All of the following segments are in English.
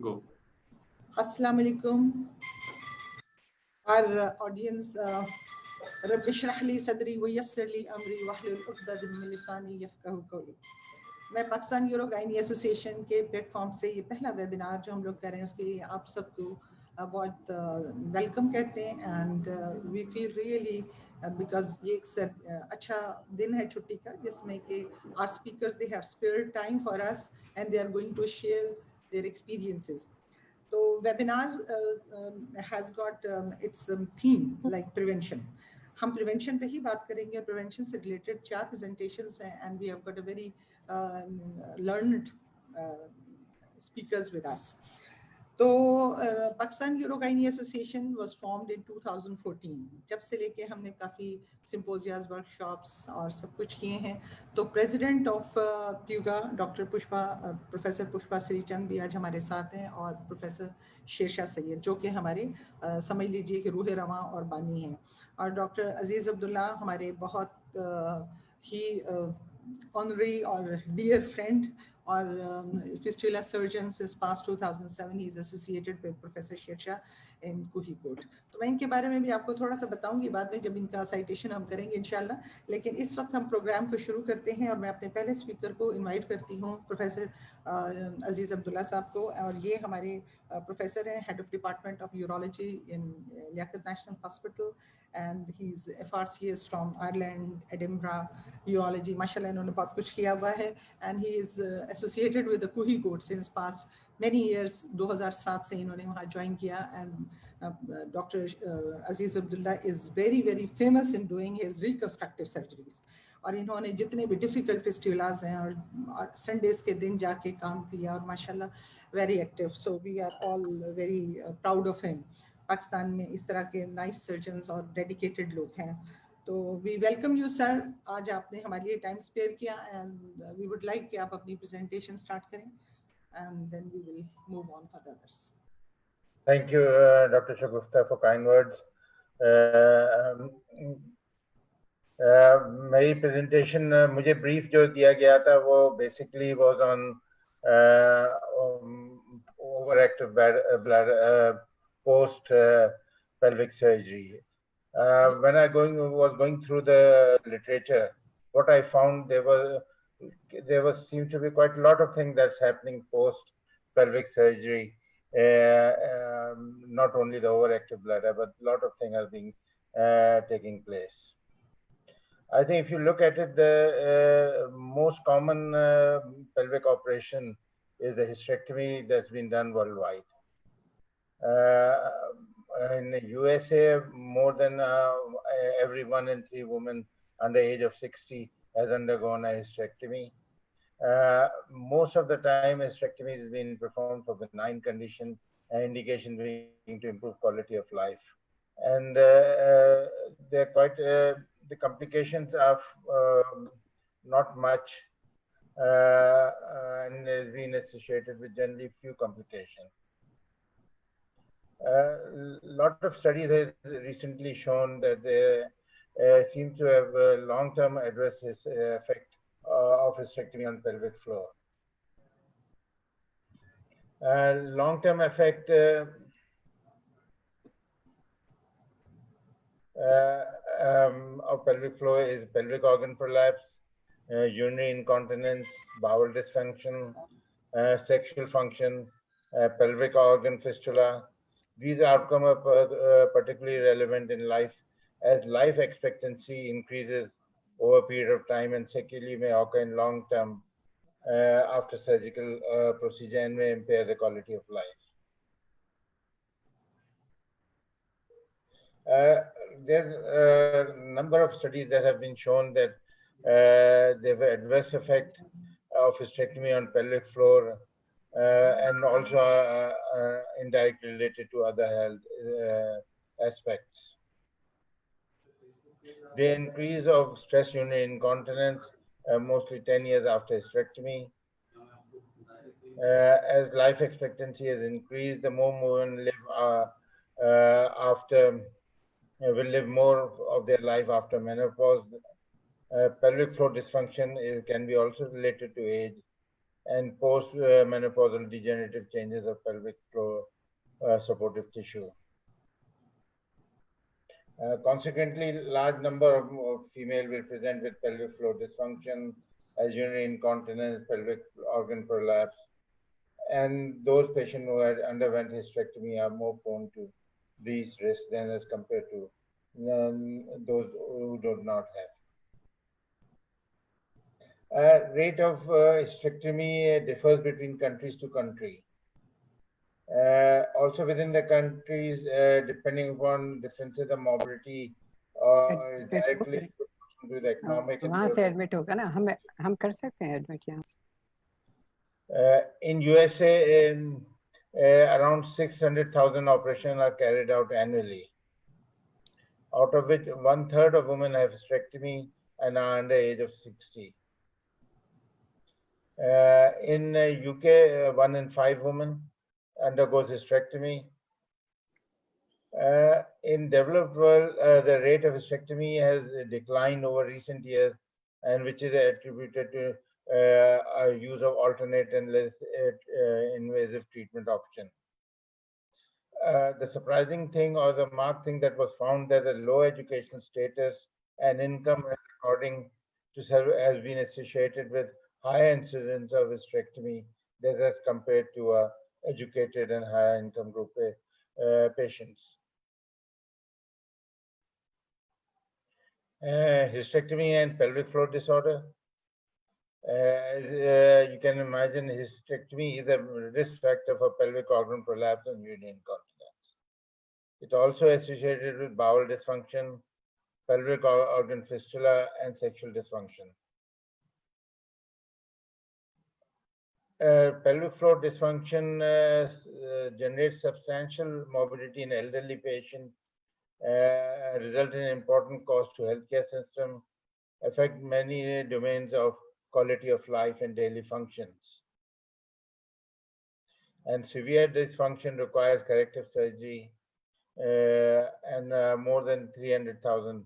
Go. Assalamu alaikum. Our audience, Rabbi shrah li sadri wa yassir li amri wahlul uqdatan min lisani yafqahu qawli. मैं Pakistan urogynae association के platform से ये पहला webinar जो हम लोग कर रहे हैं उसके लिए आप सबको बहुत वेलकम कहते हैं and we feel really because ये एक अच्छा दिन है छुट्टी का जिसमें कि our speakers they have spared time for us and they are going to share their experiences. So webinar has got its theme like prevention. हम prevention पे ही बात करेंगे और prevention से related 4 presentations हैं and we have got a very learned speakers with us. तो Pakistan urogynae association was formed in 2014. जब से लेके हमने काफ़ी सिंपोजियाज वर्कशॉप्स और सब कुछ किए हैं. तो president of PUGA doctor Pushpa professor Pushpa Shrichand भी आज हमारे साथ हैं और प्रोफेसर शेरशाह सैयद जो कि हमारे समझ लीजिए कि रूह रवां और बानी हैं. और डॉक्टर अजीज़ अब्दुल्ला हमारे बहुत ही ऑनरी और डियर फ्रेंड और fistula surgeon since past 2007. he is associated with Professor Shersha in Kohikote. तो मैं इनके बारे में भी आपको थोड़ा सा बताऊंगी बाद में जब इनका साइटेशन हम करेंगे इंशाल्लाह. लेकिन इस वक्त हम प्रोग्राम को शुरू करते हैं और मैं अपने पहले स्पीकर को इनवाइट करती हूँ प्रोफेसर अजीज़ अब्दुल्ला साहब को. और ये हमारे प्रोफेसर हैं, head of department of urology in Liaquat national hospital and he's FRCS from Ireland, Edinburgh, urology. माशाल्लाह इन्होंने बहुत कुछ किया हुआ है and he is associated with the Kohikote since past many years. 2007 से इन्होंने वहाँ join किया and Dr. Aziz Abdullah is very famous in doing his reconstructive surgeries. और इन्होंने जितने भी डिफ़िकल्ट फिस्टुलाज हैं और संडेज के दिन जाके काम किया और माशाल्लाह very active. So we are all very proud of him. Pakistan में इस तरह के नाइस सर्जन्स और डेडिकेटेड लोग हैं. तो वी वेलकम यू सर. आज आपने हमारे लिए टाइम स्पेयर किया एंड वी वुड लाइक कि आप अपनी प्रेजेंटेशन स्टार्ट करें and then we will move on for the others. Thank you, Dr. Shagufta, for kind words. मेरी प्रेजेंटेशन मुझे ब्रीफ जो दिया गया था वो basically was on overactive bladder post pelvic surgery. When I was going through the literature, what I found there seemed to be quite a lot of things that's happening post pelvic surgery. Not only the overactive bladder, but a lot of things are being taking place. I think if you look at it, the most common pelvic operation is the hysterectomy that's been done worldwide. In the USA, more than every 1 in 3 women under the age of 60 has undergone a hysterectomy. Most of the time, hysterectomy has been performed for benign condition, and indication being to improve quality of life. And they're quite, the complications are not much, and has been associated with generally few complications. A lot of studies have recently shown that they seem to have a long-term adverse effect of hysterectomy on pelvic floor. Long-term effect of pelvic floor is pelvic organ prolapse, urinary incontinence, bowel dysfunction, sexual function, pelvic organ fistula. These outcomes are particularly relevant in life as life expectancy increases over a period of time and secondly may occur in long term after surgical procedure and may impair the quality of life. There's a number of studies that have been shown that they have an adverse effect of hysterectomy on pelvic floor and also indirectly related to other health aspects. The increase of stress urinary incontinence, mostly 10 years after hysterectomy. As life expectancy has increased, the more women live will live more of their life after menopause. Pelvic floor dysfunction can be also related to age. and post-menopausal degenerative changes of pelvic floor supportive tissue. Consequently, large number of female will present with pelvic floor dysfunction, as urinary incontinence, pelvic organ prolapse, and those patients who had underwent hysterectomy are more prone to these risks than as compared to those who do not have. Rate of hysterectomy differs between countries to country. Also within the countries, depending upon differences of mobility directly to the economic and वहाँ से admit होगा ना, हम कर सकते हैं admit यहाँ से. In USA, around 600,000 operations are carried out annually, out of which 1/3 of women have hysterectomy and are under age of 60. In UK, 1 in 5 women undergoes hysterectomy. In developed world, the rate of hysterectomy has declined over recent years, and which is attributed to use of alternate and less invasive treatment option. The surprising thing or the marked thing that was found that the low educational status and income according to has been associated with higher incidence of hysterectomy as compared to educated and higher income group patients. Hysterectomy and pelvic floor disorder. You can imagine hysterectomy is a risk factor for pelvic organ prolapse and urinary incontinence. It also associated with bowel dysfunction, pelvic organ fistula, and sexual dysfunction. Pelvic floor dysfunction generates substantial morbidity in elderly patients, result in important cost to healthcare system, affect many domains of quality of life and daily functions. And severe dysfunction requires corrective surgery, and more than 300,000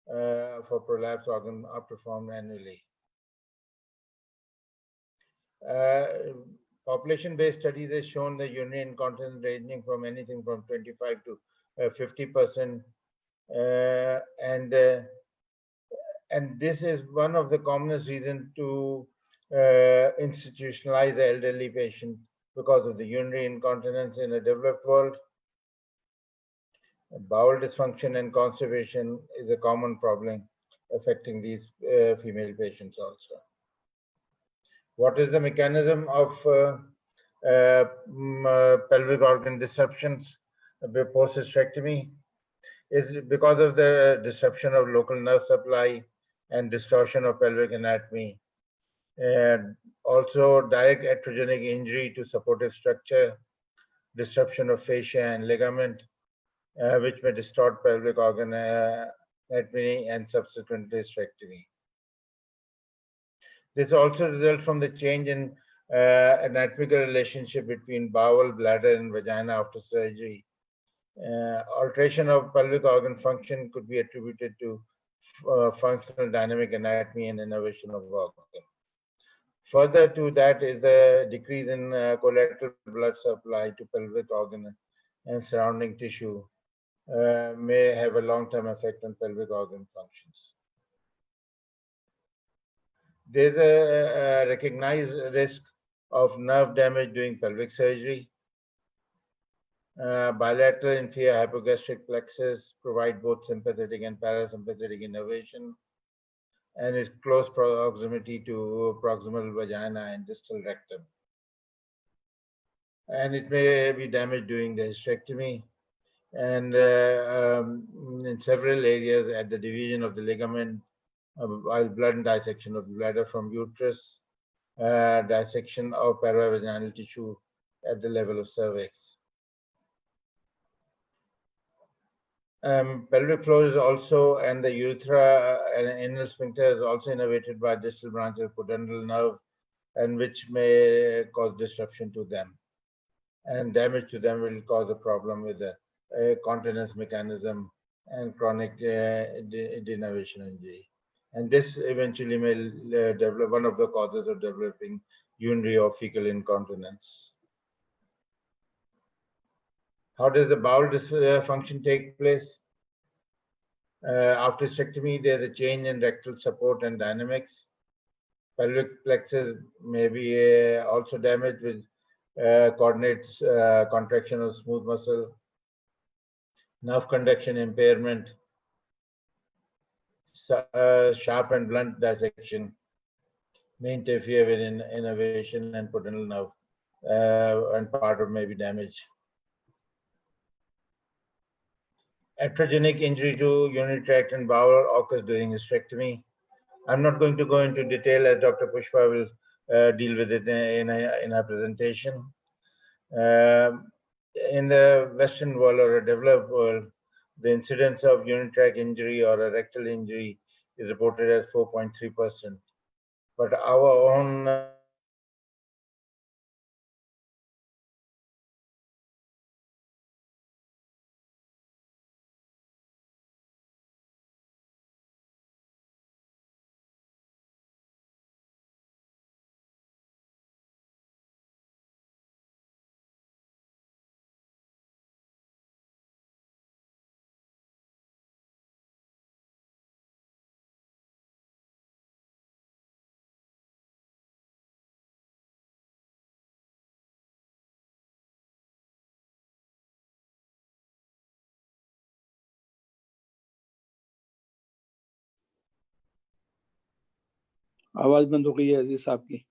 for prolapsed organ are performed annually. Population-based studies have shown the urinary incontinence ranging from anything from 25 to 50%, and this is one of the commonest reasons to institutionalize the elderly patient because of the urinary incontinence in the developed world. Bowel dysfunction and constipation is a common problem affecting these female patients also. What is the mechanism of pelvic organ disruptions post hysterectomy? Is because of the disruption of local nerve supply and distortion of pelvic anatomy, and also direct iatrogenic injury to supportive structure, disruption of fascia and ligament, which may distort pelvic organ anatomy and subsequently hysterectomy. This also results from the change in anatomical relationship between bowel, bladder, and vagina after surgery. Alteration of pelvic organ function could be attributed to functional dynamic anatomy and innervation of organ. Further to that is the decrease in collateral blood supply to pelvic organ and surrounding tissue may have a long-term effect on pelvic organ functions. There's a recognized risk of nerve damage during pelvic surgery. Bilateral inferior hypogastric plexus provide both sympathetic and parasympathetic innervation, and is close proximity to proximal vagina and distal rectum. And it may be damaged during the hysterectomy, and in several areas at the division of the ligament, while blood and dissection of the bladder from uterus, dissection of paravaginal tissue at the level of cervix. Pelvic floor is also, and the urethra and anal sphincter is also innervated by distal branch of pudendal nerve, and which may cause disruption to them. And damage to them will cause a problem with the continence mechanism and chronic denervation injury. And this eventually may develop one of the causes of developing urinary or fecal incontinence. How does the bowel dysfunction take place? After hysterectomy, there's a change in rectal support and dynamics. Pelvic plexus may be also damaged with coordinate contraction of smooth muscle. Nerve conduction impairment, sharp and blunt dissection may interfere with innervation and pudendal nerve, and part of may be damaged. Iatrogenic injury to urinary tract and bowel occurs during hysterectomy. I'm not going to go into detail as Dr. Pushpa will deal with it in her presentation. In the Western world or a developed world, the incidence of urinary tract injury or a rectal injury is reported as 4.3%. But our own आवाज बंद हो गई है अजीज साहब की।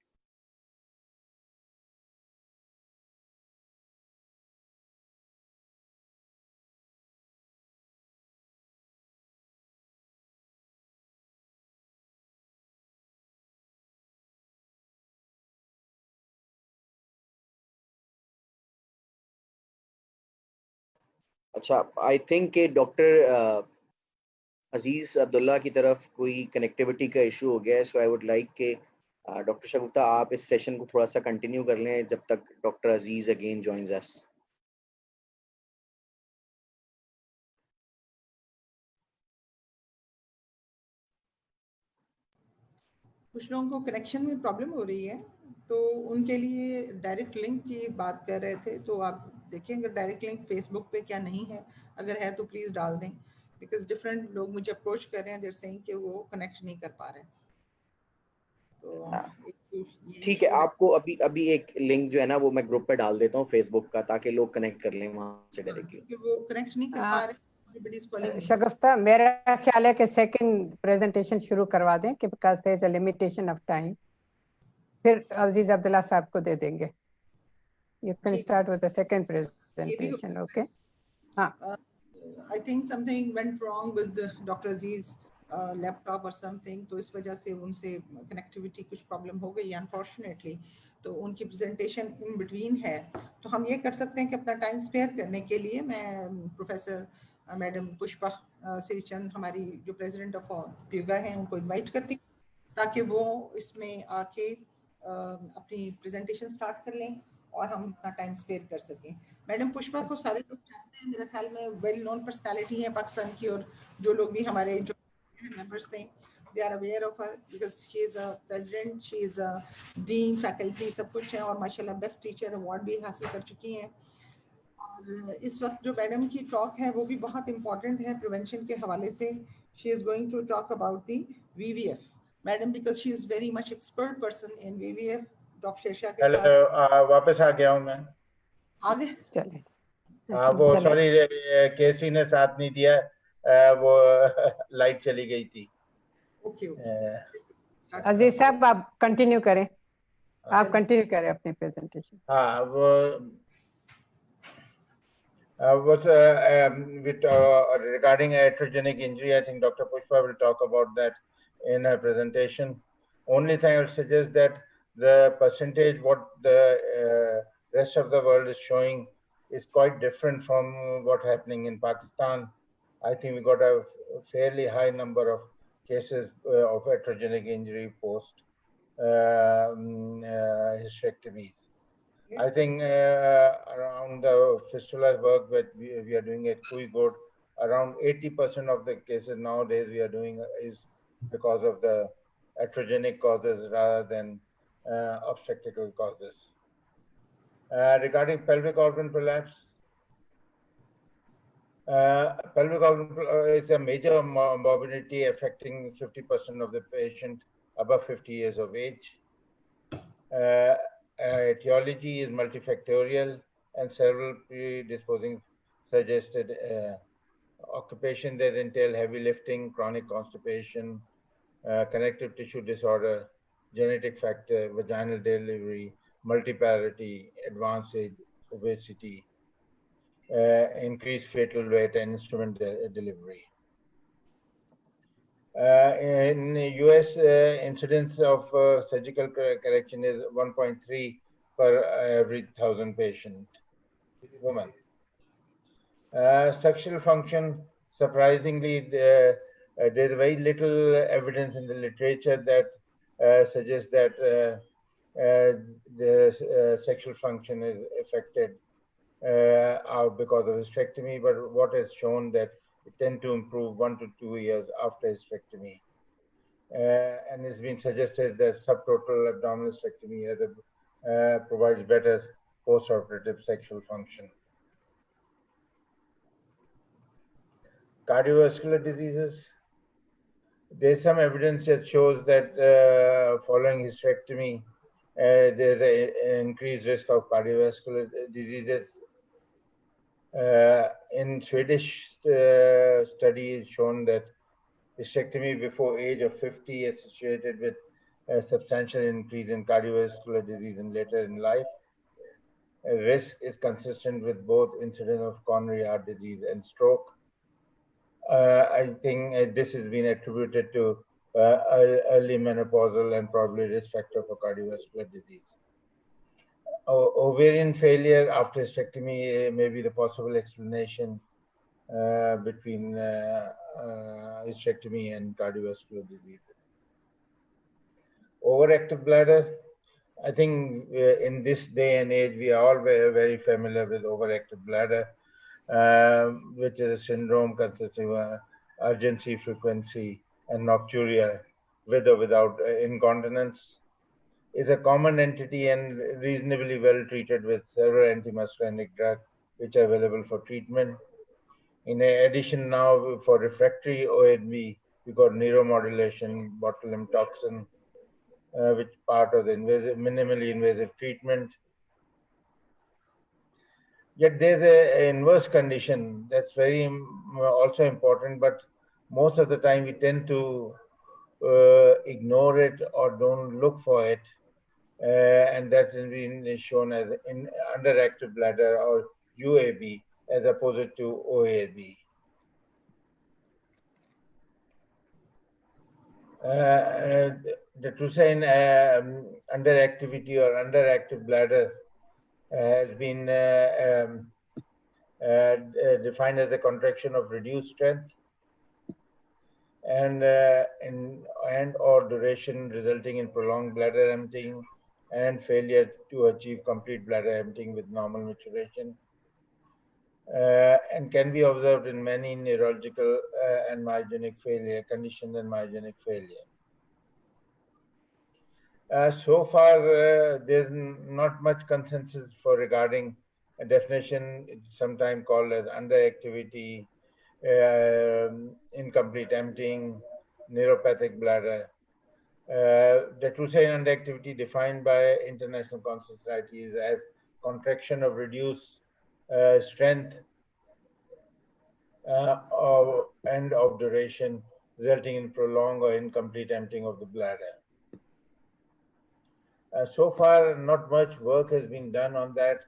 अच्छा, I think कि doctor अजीज अब्दुल्ला की तरफ कोई कनेक्टिविटी का इशू हो गया है, सो आई वुड लाइक के डॉक्टर शगुफ्ता आप इस सेशन को थोड़ा सा कंटिन्यू कर लें जब तक डॉक्टर अजीज अगेन जॉइंस अस। कुछ लोगों को कनेक्शन में प्रॉब्लम हो रही है, तो उनके लिए डायरेक्ट लिंक की बात कर रहे थे, तो आप देखिए अगर डायरेक्ट लिंक फेसबुक पे क्या नहीं है, अगर है तो प्लीज़ डाल दें, बिकॉज डिफरेंट लोग मुझे अप्रोच कर रहे हैं, देयर सेइंग कि वो कनेक्ट नहीं कर पा रहे हैं। तो ठीक है, आपको अभी एक लिंक जो है ना वो मैं ग्रुप पे डाल देता हूँ फेसबुक का, ताकि लोग कनेक्ट कर लें वहाँ से डायरेक्टली। क्योंकि वो कनेक्ट नहीं कर पा रहे। शगुफ्ता, मेरा ख्याल है कि सेकंड प्रेजेंटेशन शुरू करवा दें कि because there is a limitation of time, फिर अजीज अब्दुल्ला साहब को दे देंगे। You can start with the second presentation, okay? हाँ, I think something went wrong with doctor Aziz laptop और समथिंग, तो इस वजह से उनसे कनेक्टिविटी कुछ प्रॉब्लम हो गई अनफॉर्चुनेटली, तो उनकी प्रेजेंटेशन इन बिटवीन है। तो हम ये कर सकते हैं कि अपना टाइम स्पेयर करने के लिए मैं प्रोफेसर मैडम पुष्पा श्रीचंद, हमारी जो प्रेसिडेंट ऑफ प्यूगा हैं, उनको इनवाइट करती ताकि वो इसमें आके अपनी प्रेजेंटेशन स्टार्ट कर लें और हम अपना टाइम स्पेयर कर सकें। मैडम पुष्पा को सारे लोग जानते हैं, मेरे ख्याल में वेल नोन पर्सनालिटी है पाकिस्तान की, और जो लोग भी हमारे जो मेंबर्स थे they are aware of her, because she is a president, she is a dean, faculty सब कुछ है, और माशाल्लाह बेस्ट टीचर अवार्ड भी हासिल कर चुकी हैं। और इस वक्त जो मैडम की टॉक है वो भी बहुत इम्पोर्टेंट है प्रिवेंशन के हवाले से। She is going to talk about the VVF, madam, because she is very much expert person in VVF। Doctor Shershah के साथ वापस आ गया हूँ मैं। आगे चले। वो सॉरी केसी ने साथ नहीं दिया, वो लाइट चली गई थी। ओके अजीज साहब आप कंटिन्यू करें, आप कंटिन्यू करें अपनी प्रेजेंटेशन। हाँ, वो regarding iatrogenic injury, I think Dr. Pushpa will talk about that in her presentation. Only thing I would suggest that the percentage what the rest of the world is showing is quite different from what happening in Pakistan. I think we got a fairly high number of cases of iatrogenic injury post hysterectomies. I think around the fistula work that we are doing at Kuigod, around 80% of the cases nowadays we are doing is because of the iatrogenic causes rather than obstetrical causes. Regarding pelvic organ prolapse, pelvic organ is a major morbidity affecting 50% of the patient above 50 years of age. Etiology is multifactorial and several predisposing suggested occupation that entail heavy lifting, chronic constipation, connective tissue disorder, genetic factor, vaginal delivery, multiparity, advanced age, obesity, increased fetal weight, and instrument delivery. In the US, incidence of surgical correction is 1.3 per every 1,000 patient women. Sexual function, surprisingly, there's very little evidence in the literature that suggests that the sexual function is affected because of hysterectomy, but what has shown that it tend to improve 1 to 2 years after hysterectomy. And it's been suggested that subtotal abdominal hysterectomy provides better post-operative sexual function. Cardiovascular diseases. There's some evidence that shows that following hysterectomy, there's an increased risk of cardiovascular diseases. In Swedish study, it's shown that hysterectomy before age of 50 is associated with a substantial increase in cardiovascular disease and later in life. Risk is consistent with both incidence of coronary heart disease and stroke. I think this has been attributed to early menopausal and probably risk factor for cardiovascular disease. Ovarian failure after hysterectomy may be the possible explanation between hysterectomy and cardiovascular disease. Overactive bladder. I think in this day and age, we are all very, very familiar with overactive bladder, which is a syndrome consisting of urgency, frequency, and nocturia with or without incontinence. Is a common entity and reasonably well treated with several antimuscarinic drugs which are available for treatment. In addition, now for refractory OAB, we got neuromodulation, botulinum toxin, which part of the minimally invasive treatment. Yet there's an inverse condition that's very also important, but most of the time we tend to ignore it or don't look for it. And that's been shown as in underactive bladder or UAB as opposed to OAB. The Toussaint underactivity or underactive bladder has been defined as a contraction of reduced strength and or duration resulting in prolonged bladder emptying and failure to achieve complete bladder emptying with normal maturation, and can be observed in many neurological and myogenic failure conditions and myogenic failure. So far, there's not much consensus for regarding a definition. It's sometimes called as underactivity, incomplete emptying, neuropathic bladder. The Toussaint underactivity defined by international societies as contraction of reduced strength and of duration resulting in prolonged or incomplete emptying of the bladder. So far, not much work has been done on that,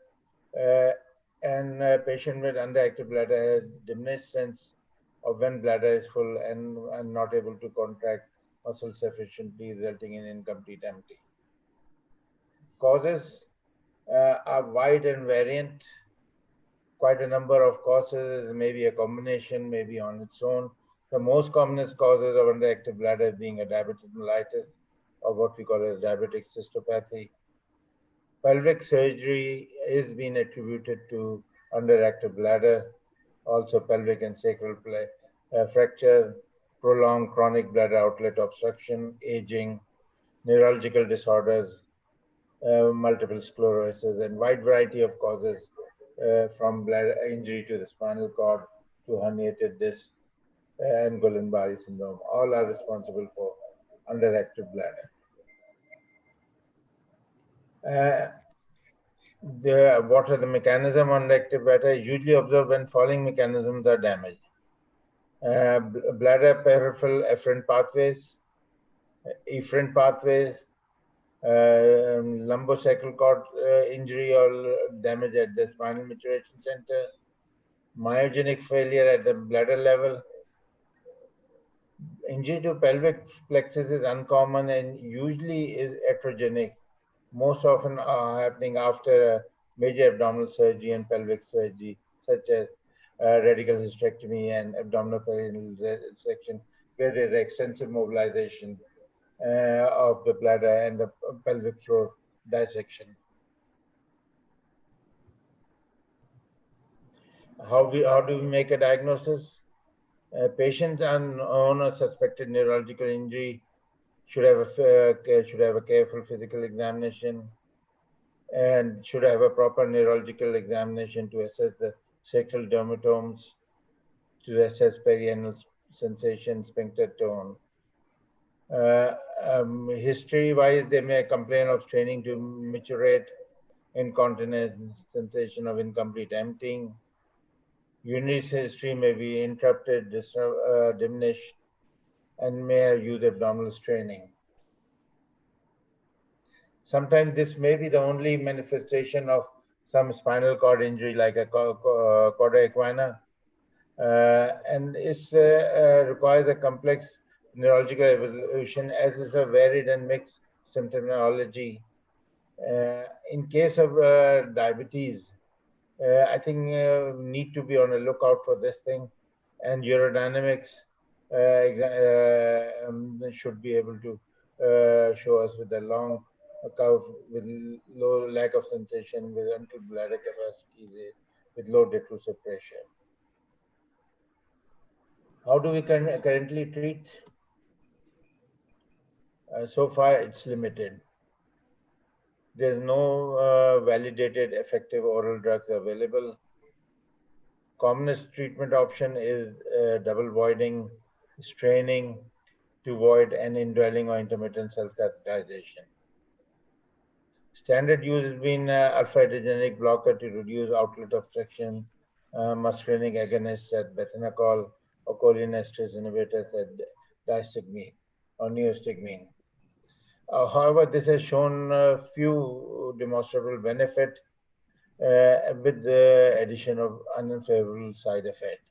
and a patient with underactive bladder has diminished sense of when bladder is full and not able to contract muscle sufficiently, resulting in incomplete emptying. Causes are wide and variant. Quite a number of causes, maybe a combination, maybe on its own. The most commonest causes of underactive bladder being a diabetic mellitus, or what we call as diabetic cystopathy. Pelvic surgery is being attributed to underactive bladder, also pelvic and sacral fracture, prolonged chronic bladder outlet obstruction, aging, neurological disorders, multiple sclerosis, and wide variety of causes from bladder injury to the spinal cord to herniated disc and Guillain-Barré syndrome. All are responsible for underactive bladder. What are the mechanism on underactive bladder? Usually observed when following mechanisms are damaged. Bladder peripheral efferent pathways, efferent pathways, lumbosacral cord injury or damage at the spinal maturation center, myogenic failure at the bladder level. Injury to pelvic plexus is uncommon and usually is heterogenic, most often happening after a major abdominal surgery and pelvic surgery, such as radical hysterectomy and abdominal perineal section, where there is extensive mobilization of the bladder and the pelvic floor dissection. How do we make a diagnosis? Patients on a suspected neurological injury should have a careful physical examination and should have a proper neurological examination to assess the sacral dermatomes, to assess perianal sensation, sphincter tone. History-wise, they may complain of straining to micturate, incontinence, sensation of incomplete emptying. Urinary history may be interrupted, diminished, and may have used abdominal straining. Sometimes this may be the only manifestation of some spinal cord injury like a cauda equina, and it requires a complex neurological evaluation as is a varied and mixed symptomology. In case of diabetes, I think need to be on a lookout for this thing, and urodynamics should be able to show us with a long curve with low lack of sensation, with ample bladder capacity, with low detrusive pressure. How do we currently treat? So far, it's limited. There's no validated effective oral drugs available. Commonest treatment option is double voiding, straining to void an indwelling or intermittent self-catheterization. Standard use has been alpha-adrenergic blocker to reduce outlet obstruction, muscarinic agonists at bethanacol, or cholinesterase inhibitors at diastigmine or neostigmine. However, this has shown few demonstrable benefit with the addition of unfavorable side effect.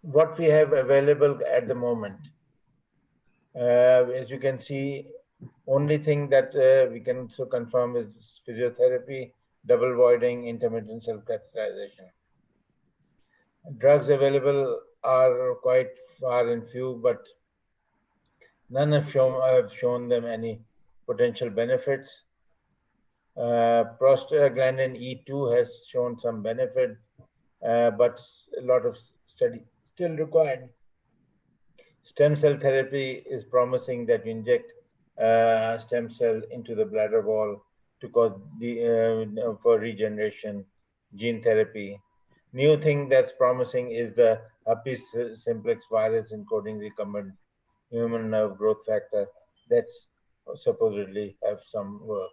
What we have available at the moment, as you can see, only thing that we can so confirm is physiotherapy, double voiding, intermittent self-catheterization. Drugs available are quite far and few, but none have shown them any potential benefits. Prostaglandin E2 has shown some benefit, but a lot of study still required. Stem cell therapy is promising that you inject stem cell into the bladder wall to cause for regeneration, gene therapy. New thing that's promising is the herpes simplex virus encoding recombinant human nerve growth factor that's supposedly have some work.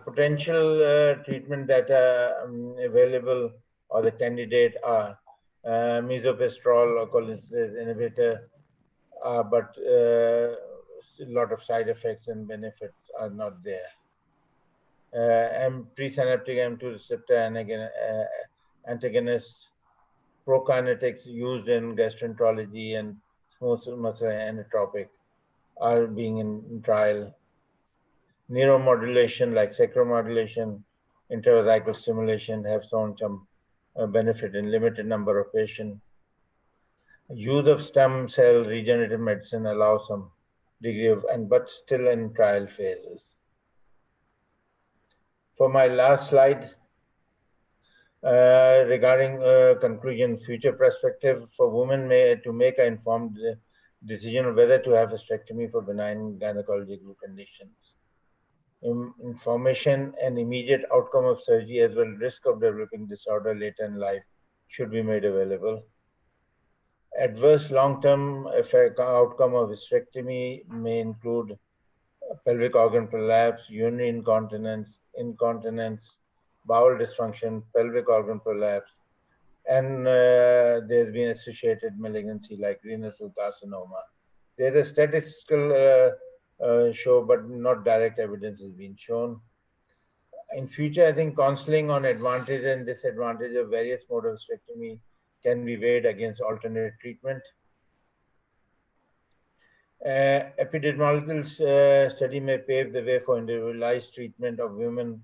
Potential treatment that are available or the candidate are misoprostol or cholinesterase inhibitor, but a lot of side effects and benefits are not there. Presynaptic M2 receptor antagonists, prokinetics used in gastroenterology and smooth muscle inotropic are being in trial. Neuromodulation like sacromodulation, intravesical stimulation have shown some benefit in limited number of patients. Use of stem cell regenerative medicine allows some degree of, but still in trial phases. For my last slide, regarding conclusion, future perspective for women to make an informed decision of whether to have hysterectomy for benign gynecological conditions. Information and immediate outcome of surgery as well risk of developing disorder later in life should be made available. Adverse long-term effect outcome of hysterectomy may include pelvic organ prolapse, urinary incontinence, bowel dysfunction, pelvic organ prolapse, and there's been associated malignancy like renal cell carcinoma. There's a statistical show, but not direct evidence has been shown. In future, I think counseling on advantage and disadvantage of various modes of hysterectomy can be weighed against alternate treatment. Epidemiological study may pave the way for individualized treatment of women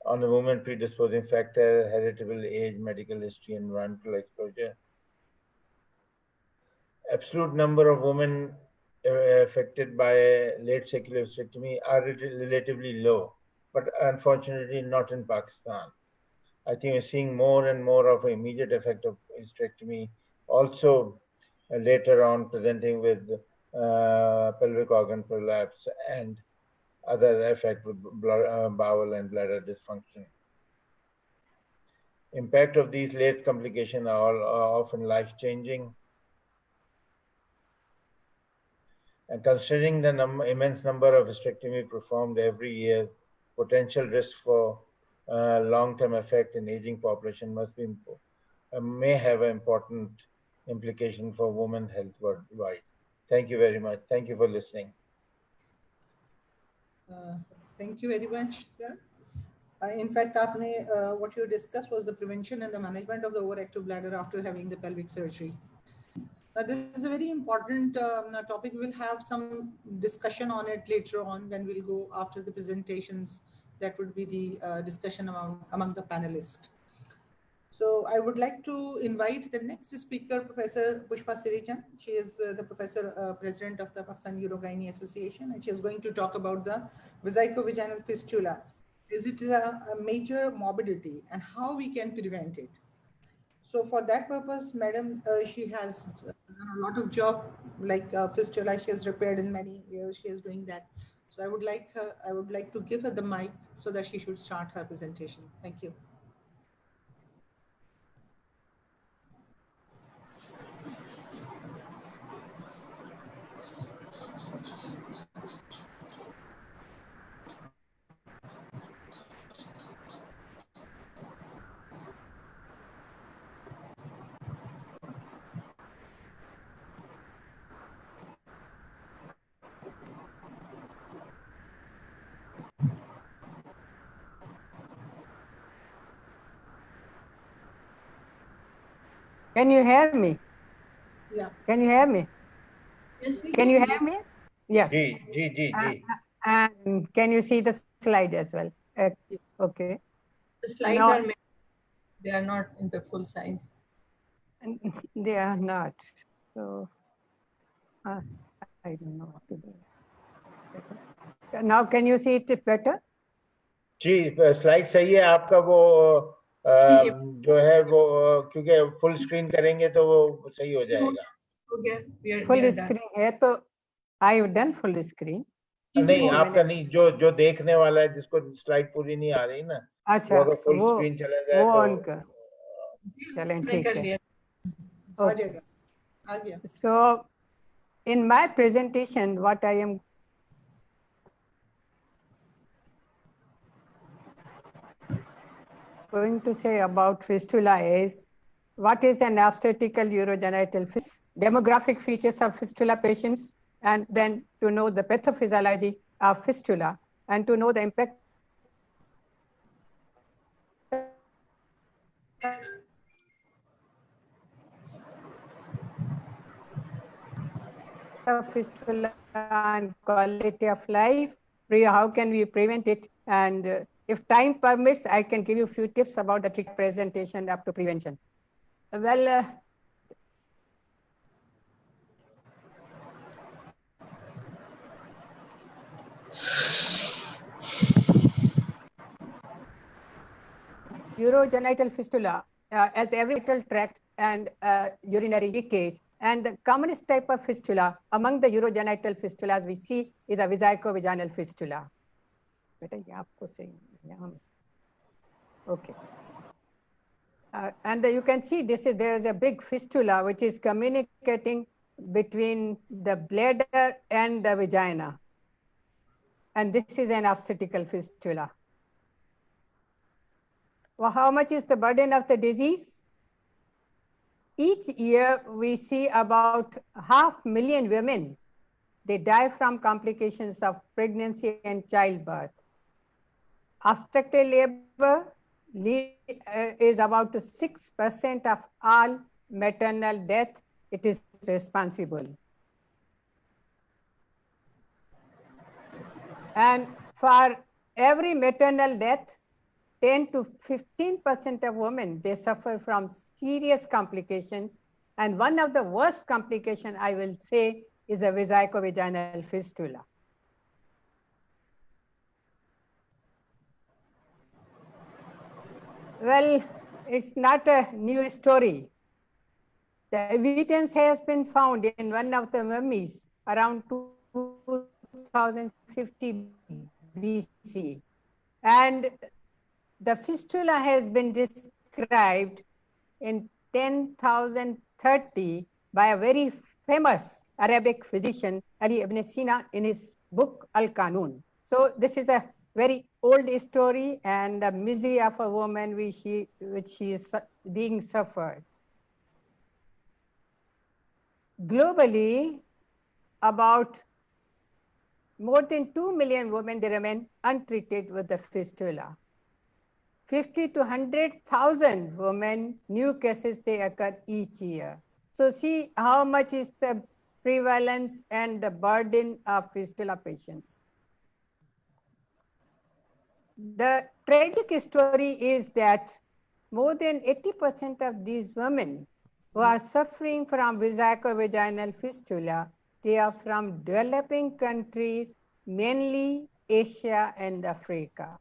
on the woman predisposing factor, heritable age, medical history, and environmental exposure. Absolute number of women affected by late secular hysterectomy are relatively low, but unfortunately not in Pakistan. I think we're seeing more and more of an immediate effect of hysterectomy, also later on presenting with pelvic organ prolapse and other effect with bowel and bladder dysfunction. Impact of these late complications are often life-changing. And considering the immense number of hysterectomy performed every year, potential risk for long-term effect in aging population may have an important implication for women's health worldwide. Thank you very much. Thank you for listening. Thank you very much, sir. In fact, what you discussed was the prevention and the management of the overactive bladder after having the pelvic surgery. This is a very important topic. We'll have some discussion on it later on when we'll go after the presentations. That would be the discussion among the panelists. So I would like to invite the next speaker, Professor Pushpa Sirijan. She is the professor, president of the Pakistan Urogyne Association, and she is going to talk about the vesicovaginal fistula. Is it a major morbidity and how we can prevent it? So for that purpose, madam, she has done a lot of job like fistula. She has repaired in many years. She is doing that. So I would like to give her the mic so that she should start her presentation. Thank you. Can you hear me? Yeah. Can you hear me? Yes, we Can you hear me? Yes. And can you see the slide as well? Okay. The slides Now- are made, they are not in the full size. They are not. So I don't know what to do. Now can you see it better? जी slide सही है आपका वो जो है वो क्योंकि full screen करेंगे तो वो सही हो जाएगा Okay, Full screen है तो I have done full screen. नहीं आपका नहीं जो देखने वाला है जिसको स्लाइड पूरी नहीं आ रही ना अच्छा वो अगर फुल स्क्रीन चला जाए वो तो ऑन कर चलें ठीक है आ जाएगा आ गया So in my presentation what I am going to say about fistula is what is an obstetrical urogenital fistula, demographic features of fistula patients, and then to know the pathophysiology of fistula and to know the impact of fistula and quality of life, how can we prevent it, and if time permits, I can give you a few tips about the treatment presentation up to prevention. Well, urogenital fistula, as every vital tract and urinary leakage And the commonest type of fistula among the urogenital fistulas we see is a vesicovaginal fistula. बेटा ये आपको सही यहाँ में. Okay. And you can see there is a big fistula which is communicating between the bladder and the vagina. And this is an obstetrical fistula. Well, how much is the burden of the disease? Each year we see about 500,000 women, they die from complications of pregnancy and childbirth. Obstetrical labor is about 6% of all maternal death. It is responsible. And for every maternal death, 10 to 15% of women, they suffer from serious complications. And one of the worst complications, I will say, is a vesicovaginal fistula. Well, it's not a new story. The evidence has been found in one of the mummies around 2050 BC. And the fistula has been described in 10,030 by a very famous Arabic physician, Ali ibn Sina, in his book Al-Qanun. So this is a very old story and the misery of a woman which she is being suffered. Globally, about more than 2 million women, they remain untreated with the fistula. 50 to 100,000 women, new cases, they occur each year. So see how much is the prevalence and the burden of fistula patients. The tragic story is that more than 80% of these women who are suffering from vesicovaginal fistula, they are from developing countries, mainly Asia and Africa.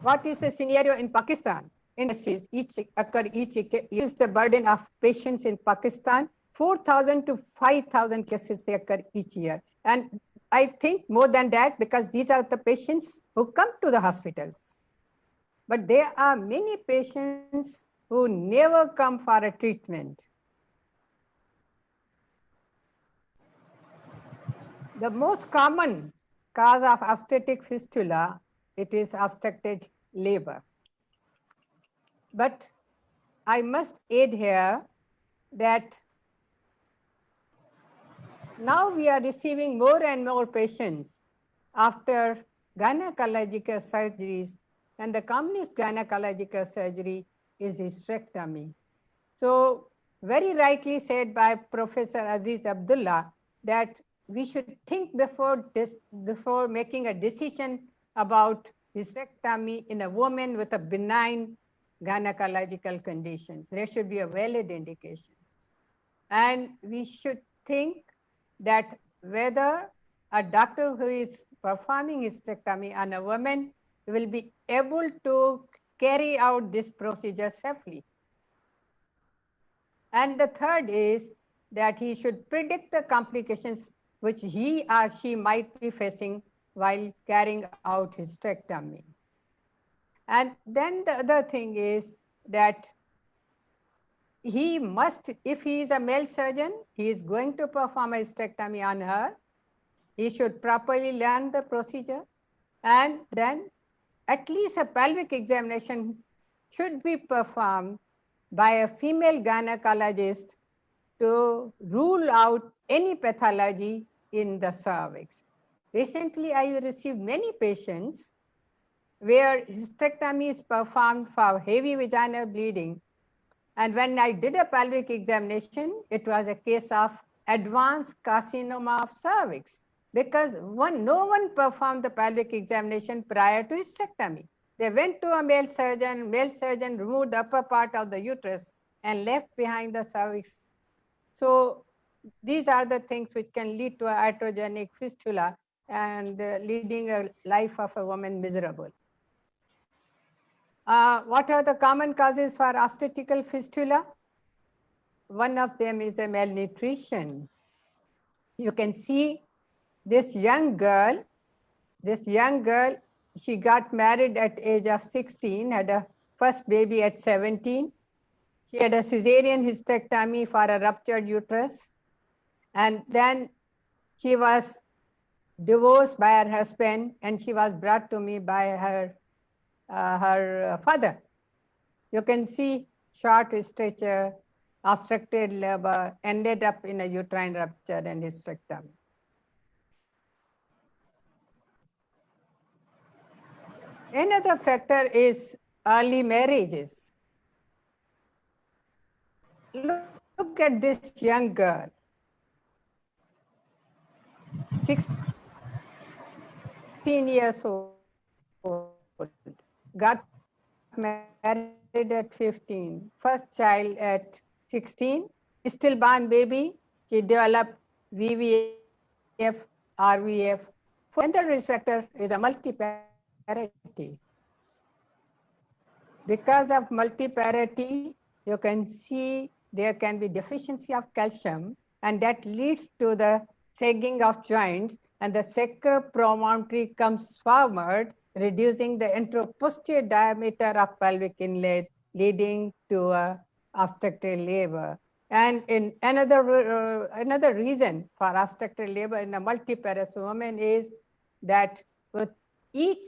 What is the scenario in Pakistan? Is each is the burden of patients in Pakistan. 4,000 to 5,000 cases they occur each year. And I think more than that, because these are the patients who come to the hospitals. But there are many patients who never come for a treatment. The most common cause of obstetric fistula, it is obstructed labor. But I must add here that now we are receiving more and more patients after gynecological surgeries, and the commonest gynecological surgery is hysterectomy. So very rightly said by Professor Aziz Abdullah that we should think before making a decision about hysterectomy in a woman with a benign gynecological conditions. There should be a valid indication. And we should think that whether a doctor who is performing hysterectomy on a woman will be able to carry out this procedure safely. And the third is that he should predict the complications which he or she might be facing while carrying out hysterectomy. And then the other thing is that he must, if he is a male surgeon, he is going to perform a hysterectomy on her. He should properly learn the procedure, and then at least a pelvic examination should be performed by a female gynecologist to rule out any pathology in the cervix. Recently, I received many patients where hysterectomy is performed for heavy vaginal bleeding. And when I did a pelvic examination, it was a case of advanced carcinoma of cervix, because no one performed the pelvic examination prior to hysterectomy. They went to a male surgeon removed the upper part of the uterus, and left behind the cervix. So these are the things which can lead to a iatrogenic fistula and leading a life of a woman miserable. What are the common causes for obstetrical fistula? One of them is a malnutrition. You can see this young girl, she got married at age of 16, had a first baby at 17. She had a cesarean hysterectomy for a ruptured uterus. And then she was divorced by her husband, and she was brought to me by her father. You can see short stature, obstructed labor, ended up in a uterine rupture and hysterectomy. Another factor is early marriages. Look at this young girl, 16 years old, got married at 15, first child at 16, stillborn baby, she developed VVF, RVF. Another risk factor is a multiparity. Because of multiparity, you can see there can be deficiency of calcium, and that leads to the sagging of joints, and the sacropromontory comes forward, reducing the anteroposterior diameter of pelvic inlet, leading to a obstructed labor. And in another reason for obstructed labor in a multiparous woman is that with each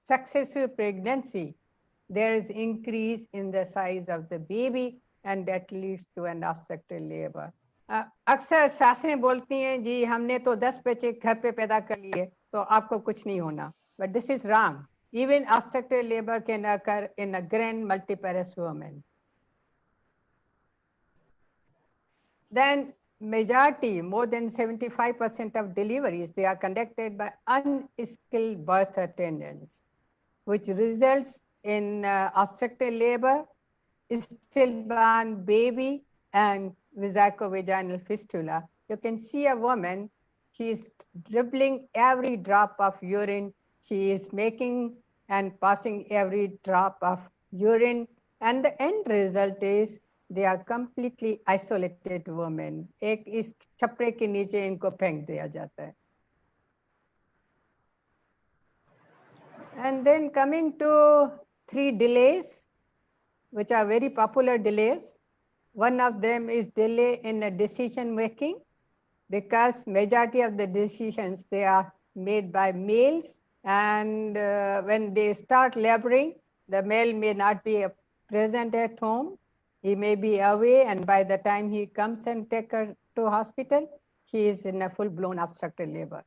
successive pregnancy, there is increase in the size of the baby, and that leads to an obstructed labor. अक्सर सासें बोलती हैं जी हमने तो 10 बच्चे घर पे पैदा कर लिए तो आपको कुछ नहीं होना, but this is wrong. Even obstructed labor can occur in a grand multiparous woman. Then majority, more than 75% of deliveries, they are conducted by unskilled birth attendants, which results in obstructed labor, stillborn baby, and vesicovaginal fistula. You can see a woman, she is dribbling every drop of urine. She is making and passing every drop of urine. And the end result is they are completely isolated women. एक इस छपरे के नीचे इनको फेंक दिया जाता है. And then coming to 3 delays, which are very popular delays. One of them is delay in decision making, because majority of the decisions, they are made by males, and when they start laboring, the male may not be present at home. He may be away, and by the time he comes and take her to hospital, she is in a full-blown obstructed labor.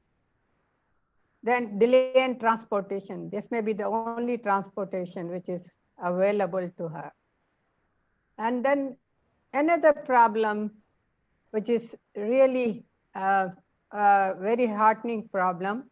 Then delay in transportation. This may be the only transportation which is available to her. And then another problem, which is really a very heartbreaking problem,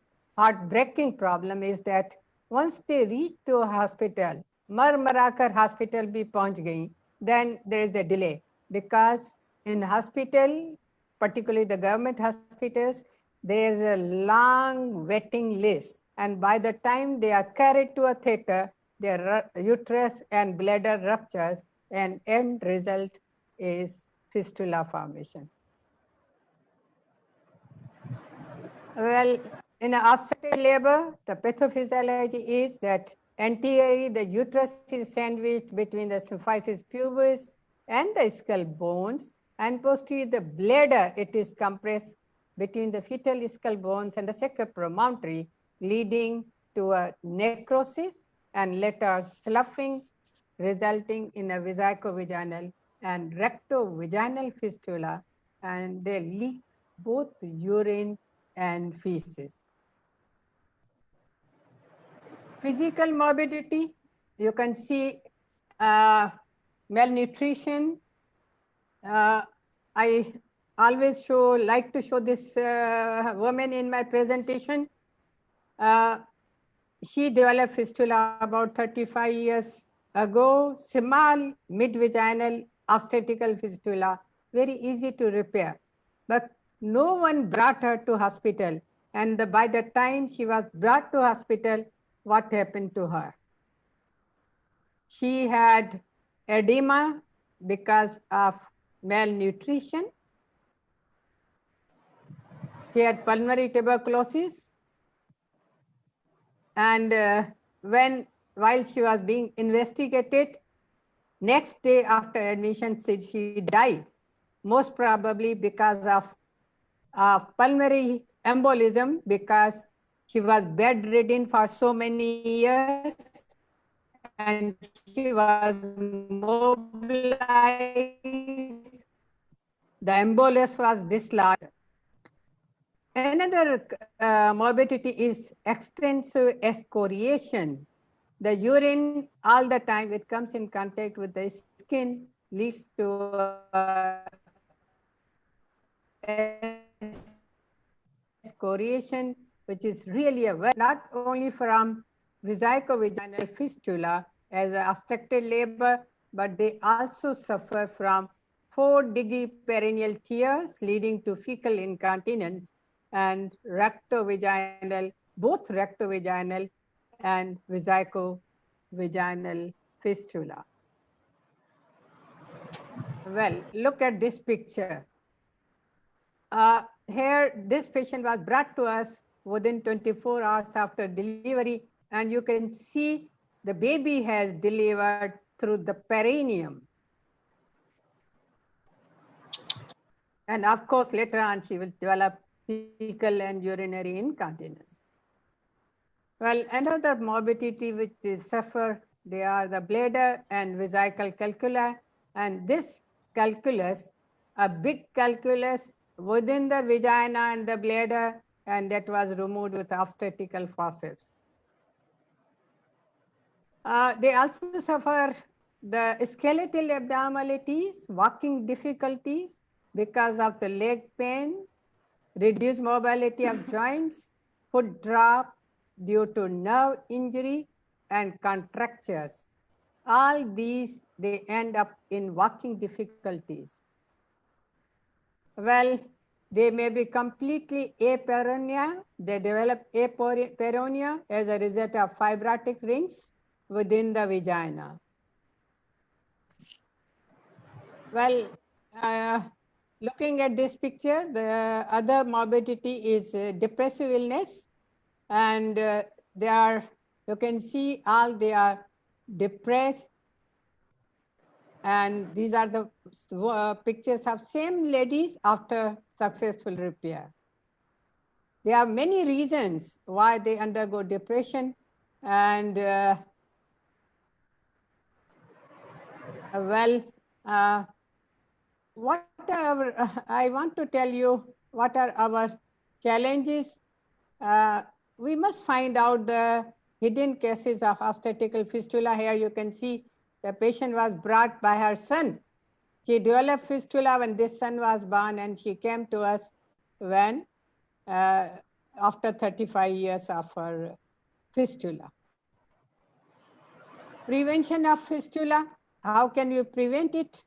is that once they reach to a hospital, मर hospital bhi पहुंच गई, then there is a delay, because in hospital, particularly the government hospitals, there is a long waiting list, and by the time they are carried to a theater, their uterus and bladder ruptures, and end result is fistula formation. Well, in obstetric labor, the pathophysiology is that anteriorly the uterus is sandwiched between the symphysis pubis and the skull bones, and posteriorly the bladder, it is compressed between the fetal skull bones and the sacropromontory, leading to a necrosis and later sloughing, resulting in a vesicovaginal and rectovaginal fistula, and they leak both urine and feces. Physical morbidity, you can see malnutrition. I always like to show this woman in my presentation. She developed fistula about 35 years ago, small mid-vaginal obstetrical fistula, very easy to repair. But no one brought her to hospital. And by the time she was brought to hospital, what happened to her? She had edema because of malnutrition. She had pulmonary tuberculosis. And while she was being investigated, next day after admission, she died, most probably because of pulmonary embolism, because she was bedridden for so many years and she was mobilized. The embolus was dislodged. Another morbidity is extensive excoriation. The urine, all the time it comes in contact with the skin, leads to excoriation, which is really not only from vesicovaginal fistula as an obstructed labor, but they also suffer from 4-degree perineal tears leading to fecal incontinence and rectovaginal, both rectovaginal and vesicovaginal fistula. Well, look at this picture. Here, this patient was brought to us within 24 hours after delivery, and you can see the baby has delivered through the perineum. And of course, later on, she will develop fecal and urinary incontinence. Well, another morbidity which they suffer, they are the bladder and vesical calculi. And this calculus, a big calculus within the vagina and the bladder, and that was removed with obstetrical forceps. They also suffer the skeletal abnormalities, walking difficulties because of the leg pain, reduced mobility of joints, foot drop due to nerve injury and contractures. All these, they end up in walking difficulties. Well, they may be completely aperonia. They develop aperonia as a result of fibrotic rings within the vagina. Well, looking at this picture, the other morbidity is depressive illness. And they are, you can see all they are depressed. And these are the pictures of same ladies after successful repair. There are many reasons why they undergo depression. And I want to tell you what are our challenges. We must find out the hidden cases of obstetrical fistula. Here you can see the patient was brought by her son. She developed fistula when this son was born, and she came to us when after 35 years of her fistula. Prevention of fistula, how can you prevent it?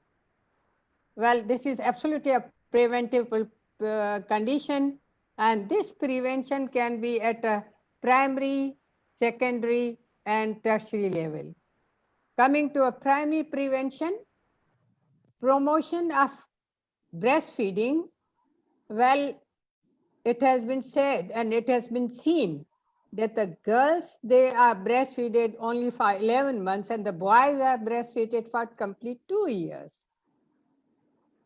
Well, this is absolutely a preventive condition, and this prevention can be at a primary, secondary, and tertiary level. Coming to a primary prevention, promotion of breastfeeding. Well, it has been said and it has been seen that the girls, they are breastfeeded only for 11 months and the boys are breastfeeded for complete 2 years.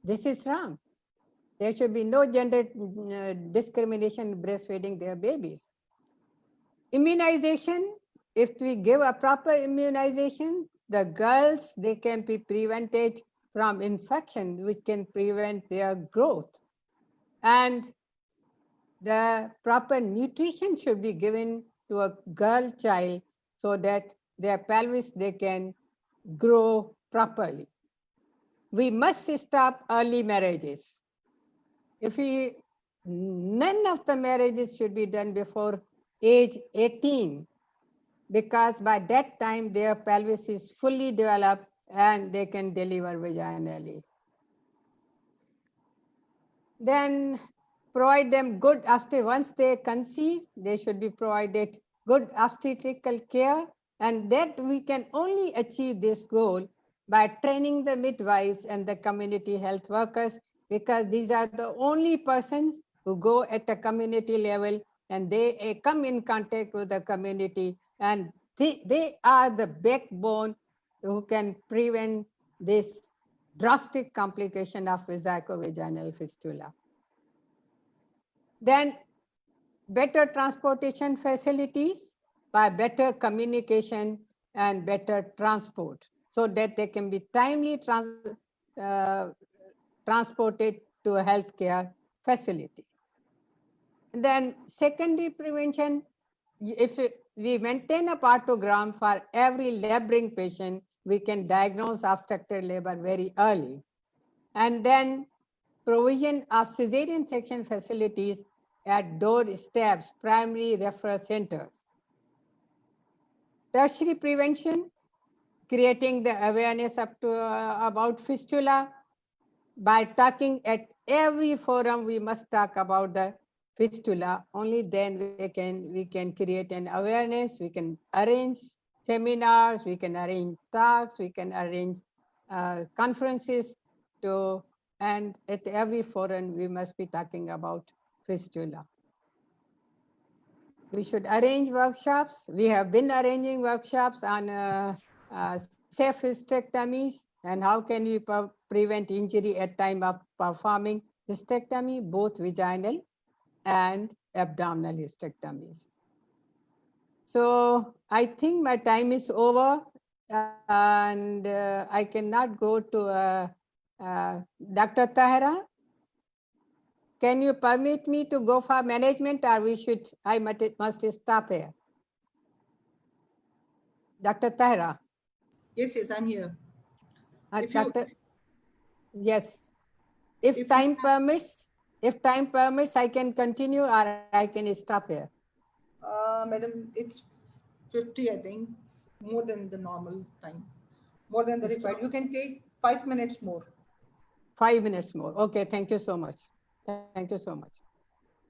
This is wrong. There should be no gender discrimination in breastfeeding their babies. Immunization, if we give a proper immunization, the girls, they can be prevented from infection, which can prevent their growth. And the proper nutrition should be given to a girl child so that their pelvis, they can grow properly. We must stop early marriages. None of the marriages should be done before age 18, because by that time their pelvis is fully developed and they can deliver vaginally. Then provide them good after once they conceive, they should be provided good obstetrical care, and that we can only achieve this goal by training the midwives and the community health workers, because these are the only persons who go at a community level and they come in contact with the community, and they are the backbone who can prevent this drastic complication of vesicovaginal fistula. Then better transportation facilities by better communication and better transport, so that they can be timely transported to a healthcare facility. And then secondary prevention, if we maintain a partogram for every laboring patient, we can diagnose obstructed labor very early. And then provision of cesarean section facilities at doorsteps, primary referral centers. Tertiary prevention, creating the awareness about fistula by talking at every forum. We must talk about the fistula. Only then we can create an awareness. We can arrange seminars, we can arrange talks, we can arrange conferences and at every forum we must be talking about fistula. We should arrange workshops. We have been arranging workshops on safe hysterectomies and how can we prevent injury at time of performing hysterectomy, both vaginal and abdominal hysterectomies. So I think my time is over, and I cannot go to Dr. Tahira. Can you permit me to go for management, or I must stop here? Dr. Tahira. Yes, I'm here. Yes. If time permits, I can continue or I can stop here. Madam, it's 50, I think, more than the normal time, more than the required. You can take 5 minutes more. 5 minutes more. Okay, thank you so much. Thank you so much.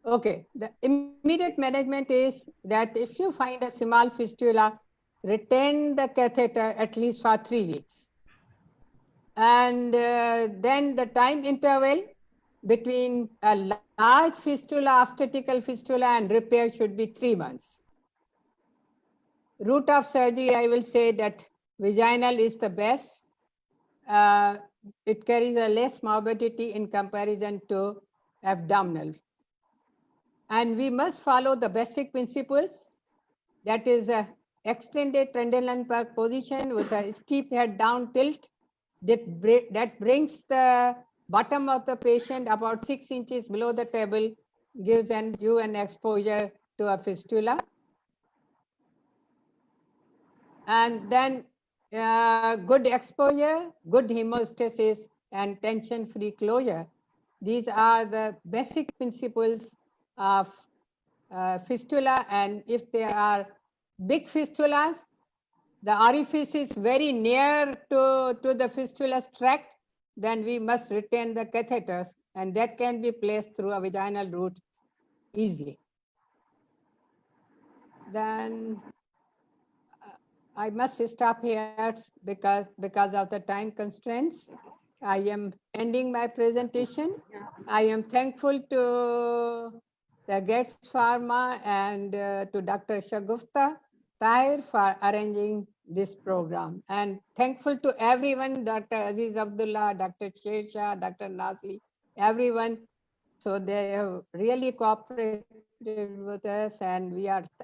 Okay, the immediate management is that if you find a small fistula, retain the catheter at least for 3 weeks. And then the time interval between a large fistula, obstetrical fistula, and repair should be 3 months. Route of surgery, I will say that vaginal is the best. It carries a less morbidity in comparison to abdominal. And we must follow the basic principles. That is extended Trendelenburg position with a steep head down tilt that brings the bottom of the patient about 6 inches below the table, gives you an exposure to a fistula. And then good exposure, good hemostasis, and tension-free closure. These are the basic principles of fistula, and if there are big fistulas, the orifice is very near to the fistula's tract, then we must retain the catheters, and that can be placed through a vaginal route easily. Then I must stop here because of the time constraints. I am ending my presentation. I am thankful to the Gates Pharma and to Dr. Shagufta Tahir for arranging this program. And thankful to everyone, Dr. Aziz Abdullah, Dr. Shersha, Dr. Nasli, everyone. So they have really cooperated with us, and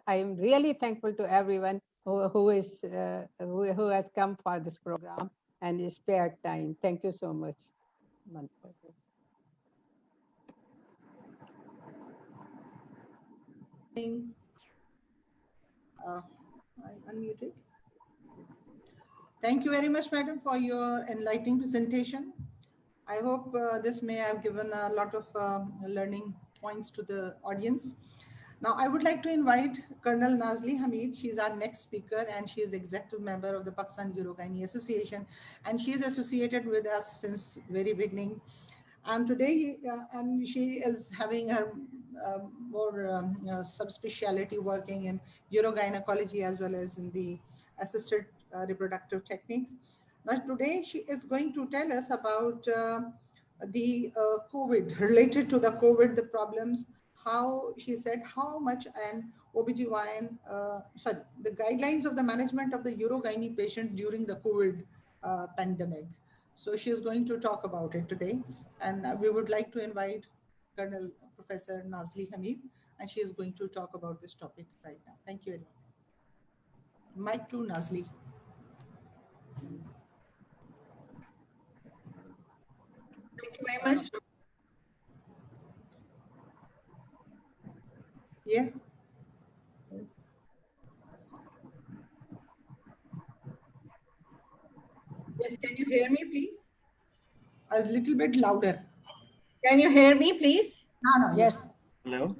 I am really thankful to everyone who has come for this program and spared time. Thank you so much. I unmuted. Thank you very much, madam, for your enlightening presentation. I hope this may have given a lot of learning points to the audience. Now, I would like to invite Colonel Nazli Hamid. She's our next speaker, and she is executive member of the Pakistan Urogyney Association, and she is associated with us since very beginning. And today, and she is having her more subspecialty working in urogynecology as well as in the assisted reproductive techniques. Now, today she is going to tell us about the COVID, related to the COVID, the problems, how she said how much an OBGYN, sorry, the guidelines of the management of the urogyne patient during the COVID pandemic. So she is going to talk about it today. And we would like to invite Colonel Professor Nazli Hamid, and she is going to talk about this topic right now. Thank you very much. Mic to Nazli. Thank you very much. Yeah. Yes, can you hear me, please? A little bit louder. Can you hear me, please? No, Yes. Hello.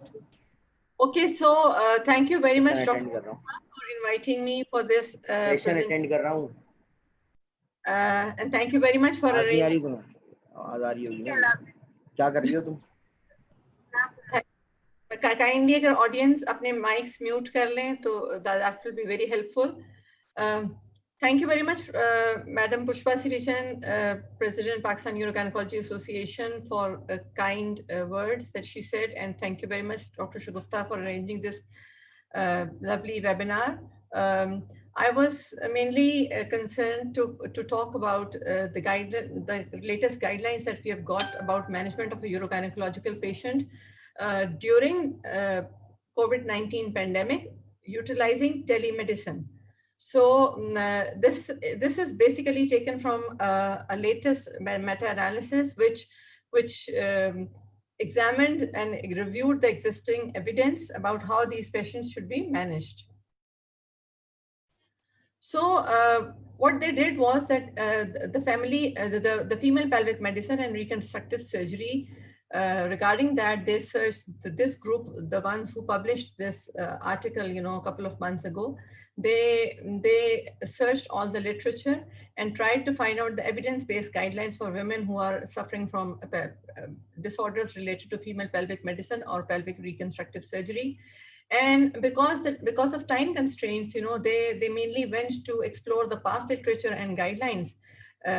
Okay, so thank you very much, Session Dr. attend कर रहा हूँ. for inviting me for this Session presentation. attend कर रहा हूँ. And thank you very much for आवाज नहीं आ रही arranging. तुम्हें? आवाज आ रही होगी ना? क्या कर रही हो तुम? Kindly अगर audience अपने mics mute कर लें तो that will be very helpful. Thank you very much, Madam Pushpa Sirijan, President Pakistan Urogynecology Association, for kind words that she said, and thank you very much, Dr. Shagufta, for arranging this lovely webinar. I was mainly concerned to talk about the latest guidelines that we have got about management of a urogynecological patient during COVID-19 pandemic, utilizing telemedicine. So this is basically taken from a latest meta-analysis which examined and reviewed the existing evidence about how these patients should be managed. So what they did was that the female pelvic medicine and reconstructive surgery, regarding that, they searched this group, the ones who published this article, a couple of months ago. They searched all the literature and tried to find out the evidence-based guidelines for women who are suffering from disorders related to female pelvic medicine or pelvic reconstructive surgery. And because of time constraints, they mainly went to explore the past literature and guidelines,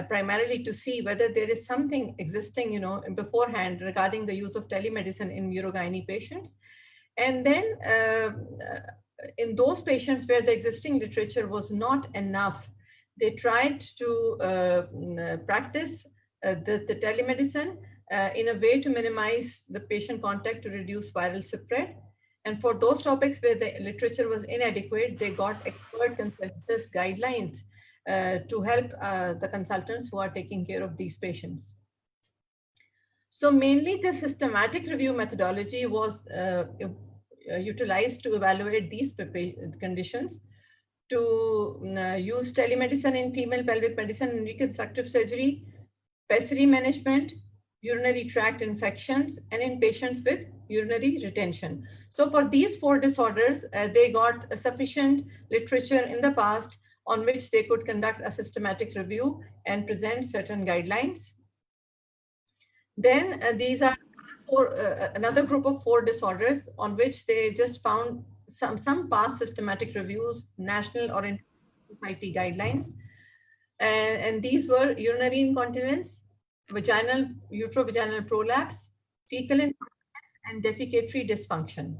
primarily to see whether there is something existing, beforehand regarding the use of telemedicine in urogyne patients. And then in those patients where the existing literature was not enough, they tried to practice the telemedicine in a way to minimize the patient contact to reduce viral spread. And for those topics where the literature was inadequate, they got expert consensus guidelines to help the consultants who are taking care of these patients. So mainly the systematic review methodology was utilized to evaluate these conditions, to use telemedicine in female pelvic medicine and reconstructive surgery, pessary management, urinary tract infections, and in patients with urinary retention. So for these 4 disorders, they got sufficient literature in the past on which they could conduct a systematic review and present certain guidelines. Then these are another group of 4 disorders on which they just found some past systematic reviews, national or international society guidelines. And these were urinary incontinence, uterovaginal prolapse, fecal incontinence, and defecatory dysfunction.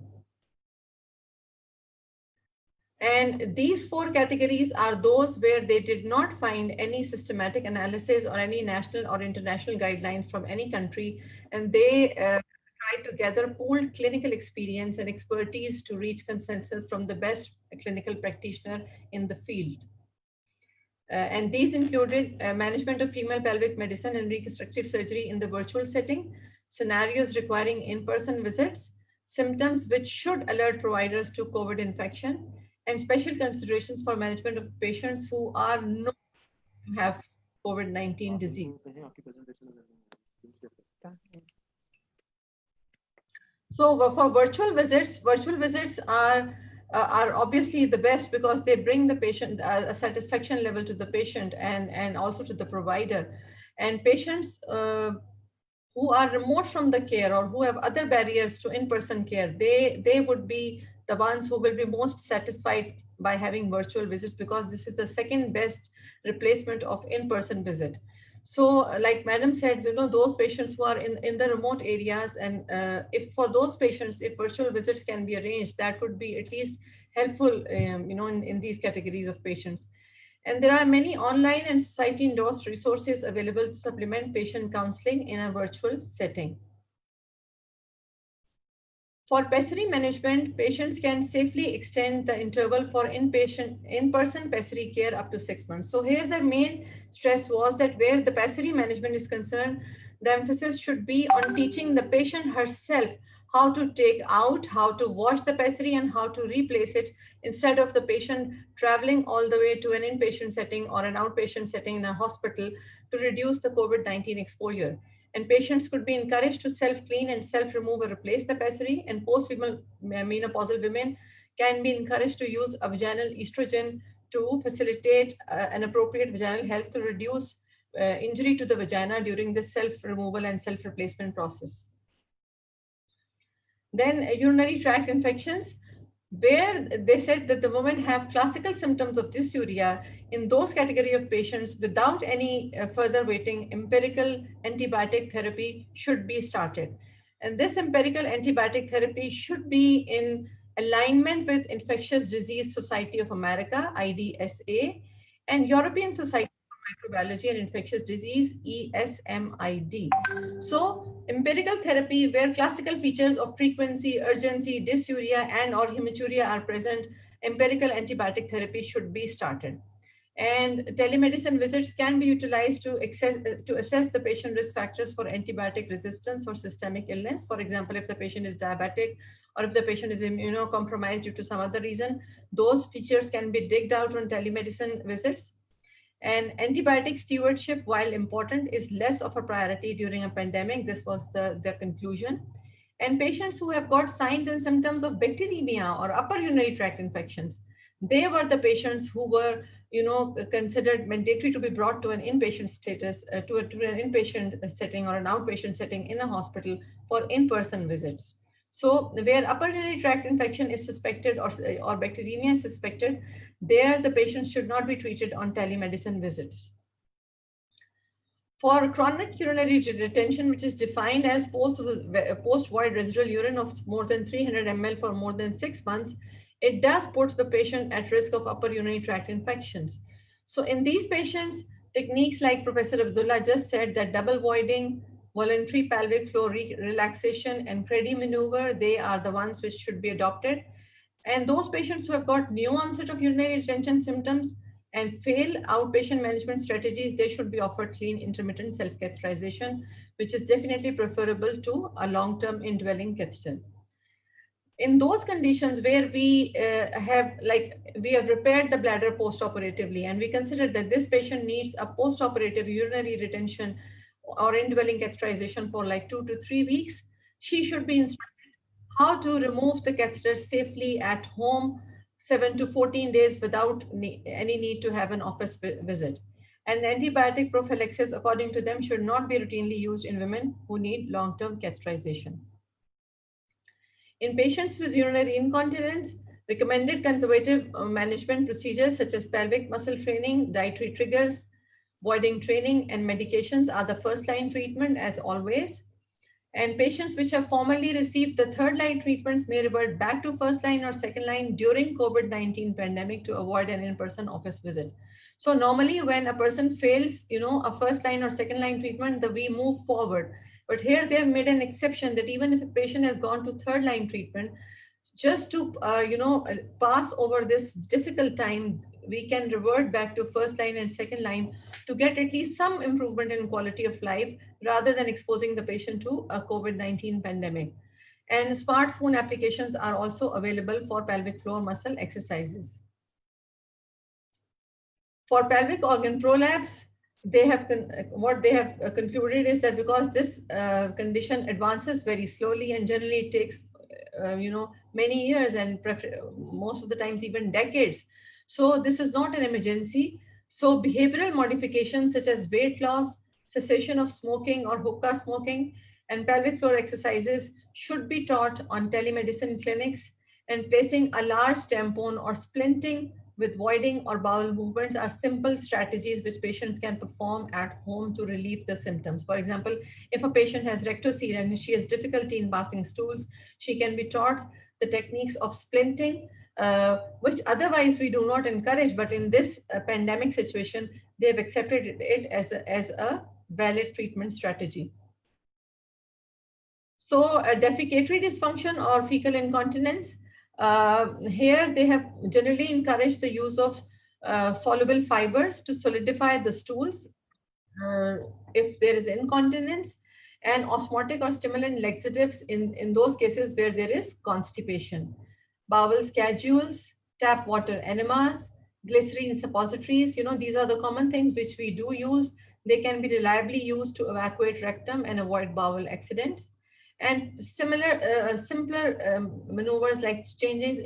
And these 4 categories are those where they did not find any systematic analysis or any national or international guidelines from any country. And they tried to gather pooled clinical experience and expertise to reach consensus from the best clinical practitioner in the field. And these included management of female pelvic medicine and reconstructive surgery in the virtual setting, scenarios requiring in-person visits, symptoms which should alert providers to COVID infection, and special considerations for management of patients who are known to have COVID-19 disease. So for virtual visits are obviously the best because they bring the patient a satisfaction level to the patient and also to the provider. And patients who are remote from the care or who have other barriers to in-person care, they would be the ones who will be most satisfied by having virtual visits because this is the second best replacement of in-person visit. So like Madam said, those patients who are in the remote areas, and if for those patients, if virtual visits can be arranged, that would be at least helpful, in these categories of patients. And there are many online and society endorsed resources available to supplement patient counseling in a virtual setting. For pessary management, patients can safely extend the interval for in-person pessary care up to 6 months. So here the main stress was that where the pessary management is concerned, the emphasis should be on teaching the patient herself how to take out, how to wash the pessary and how to replace it instead of the patient traveling all the way to an inpatient setting or an outpatient setting in a hospital to reduce the COVID-19 exposure. And patients could be encouraged to self-clean and self-remove or replace the pessary, and post-menopausal women can be encouraged to use a vaginal estrogen to facilitate an appropriate vaginal health to reduce injury to the vagina during the self-removal and self-replacement process. Then urinary tract infections, where they said that the women have classical symptoms of dysuria. In those category of patients, without any further waiting, empirical antibiotic therapy should be started. And this empirical antibiotic therapy should be in alignment with Infectious Disease Society of America, IDSA, and European Society for Microbiology and Infectious Disease, ESMID. So empirical therapy, where classical features of frequency, urgency, dysuria, and or hematuria are present, empirical antibiotic therapy should be started. And telemedicine visits can be utilized to assess the patient risk factors for antibiotic resistance or systemic illness. For example, if the patient is diabetic or if the patient is immunocompromised due to some other reason, those features can be digged out on telemedicine visits. And antibiotic stewardship, while important, is less of a priority during a pandemic. This was the conclusion. And patients who have got signs and symptoms of bacteremia or upper urinary tract infections, they were the patients who were considered mandatory to be brought to an inpatient status, to an inpatient setting or an outpatient setting in a hospital for in-person visits. So where upper urinary tract infection is suspected or bacteremia is suspected, there the patients should not be treated on telemedicine visits. For chronic urinary retention, which is defined as post-void residual urine of more than 300 ml for more than 6 months, it does put the patient at risk of upper urinary tract infections. So in these patients, techniques like Professor Abdullah just said, that double voiding, voluntary pelvic floor relaxation, and Creddy maneuver, they are the ones which should be adopted. And those patients who have got new onset of urinary retention symptoms and fail outpatient management strategies, they should be offered clean intermittent self-catheterization, which is definitely preferable to a long-term indwelling catheter. In those conditions where we have repaired the bladder post-operatively, and we consider that this patient needs a post-operative urinary retention or indwelling catheterization for like 2 to 3 weeks, she should be instructed how to remove the catheter safely at home 7 to 14 days without any need to have an office visit. And antibiotic prophylaxis, according to them, should not be routinely used in women who need long-term catheterization. In patients with urinary incontinence, recommended conservative management procedures such as pelvic muscle training, dietary triggers, voiding training, and medications are the first-line treatment as always. And patients which have formerly received the third-line treatments may revert back to first-line or second-line during COVID-19 pandemic to avoid an in-person office visit. So normally when a person fails, a first-line or second-line treatment, we move forward. But here they have made an exception that even if a patient has gone to third-line treatment, just to pass over this difficult time, we can revert back to first line and second line to get at least some improvement in quality of life rather than exposing the patient to a COVID-19 pandemic. And smartphone applications are also available for pelvic floor muscle exercises. For pelvic organ prolapse, what they have concluded is that because this condition advances very slowly and generally it takes many years and most of the times even decades, so this is not an emergency. So behavioral modifications such as weight loss, cessation of smoking or hookah smoking, and pelvic floor exercises should be taught on telemedicine clinics, and placing a large tampon or splinting with voiding or bowel movements are simple strategies which patients can perform at home to relieve the symptoms. For example, if a patient has rectocele and she has difficulty in passing stools, she can be taught the techniques of splinting, which otherwise we do not encourage, but in this pandemic situation, they've accepted it as a valid treatment strategy. So defecatory dysfunction or fecal incontinence, here they have generally encouraged the use of soluble fibers to solidify the stools if there is incontinence, and osmotic or stimulant laxatives in those cases where there is constipation. Bowel scadules, tap water enemas, glycerine suppositories, these are the common things which we do use. They can be reliably used to evacuate rectum and avoid bowel accidents. And simpler maneuvers like changing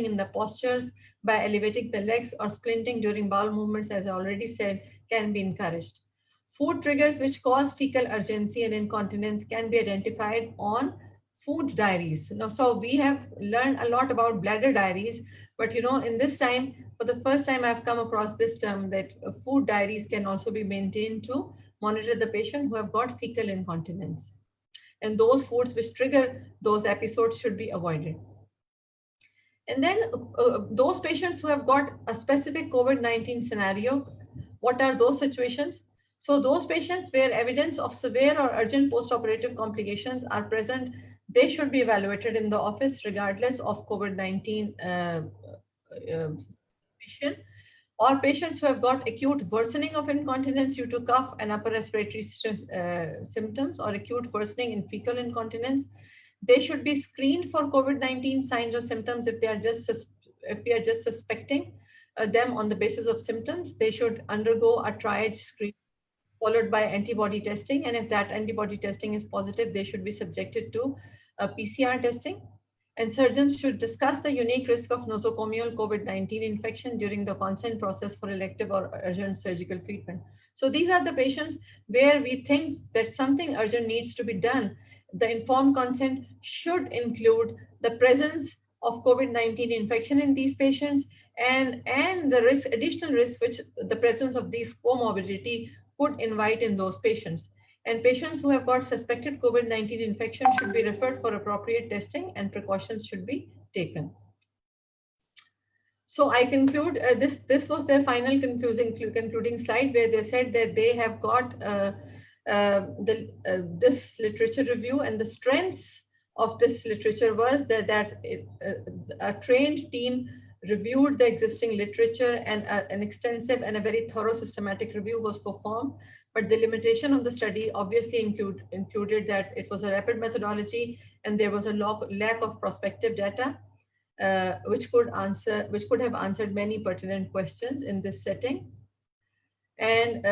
in the postures by elevating the legs or splinting during bowel movements, as I already said, can be encouraged. Food triggers which cause fecal urgency and incontinence can be identified on food diaries. So we have learned a lot about bladder diaries, but in this time, for the first time, I've come across this term that food diaries can also be maintained to monitor the patient who have got fecal incontinence. And those foods which trigger those episodes should be avoided. And then those patients who have got a specific COVID-19 scenario, what are those situations? So those patients where evidence of severe or urgent postoperative complications are present, they should be evaluated in the office regardless of COVID-19 patient, or patients who have got acute worsening of incontinence due to cough and upper respiratory symptoms, or acute worsening in fecal incontinence. They should be screened for COVID-19 signs or symptoms if we are just suspecting them on the basis of symptoms. They should undergo a triage screen followed by antibody testing, and if that antibody testing is positive, they should be subjected to PCR testing. And surgeons should discuss the unique risk of nosocomial COVID-19 infection during the consent process for elective or urgent surgical treatment. So these are the patients where we think that something urgent needs to be done. The informed consent should include the presence of COVID-19 infection in these patients and the additional risk which the presence of these comorbidity could invite in those patients. And patients who have got suspected COVID-19 infection should be referred for appropriate testing and precautions should be taken. So I conclude, this was their final concluding slide where they said that they have got this literature review, and the strengths of this literature was that a trained team reviewed the existing literature, and an extensive and a very thorough systematic review was performed. But the limitation of the study obviously included that it was a rapid methodology and there was a lack of prospective data, which could have answered many pertinent questions in this setting. And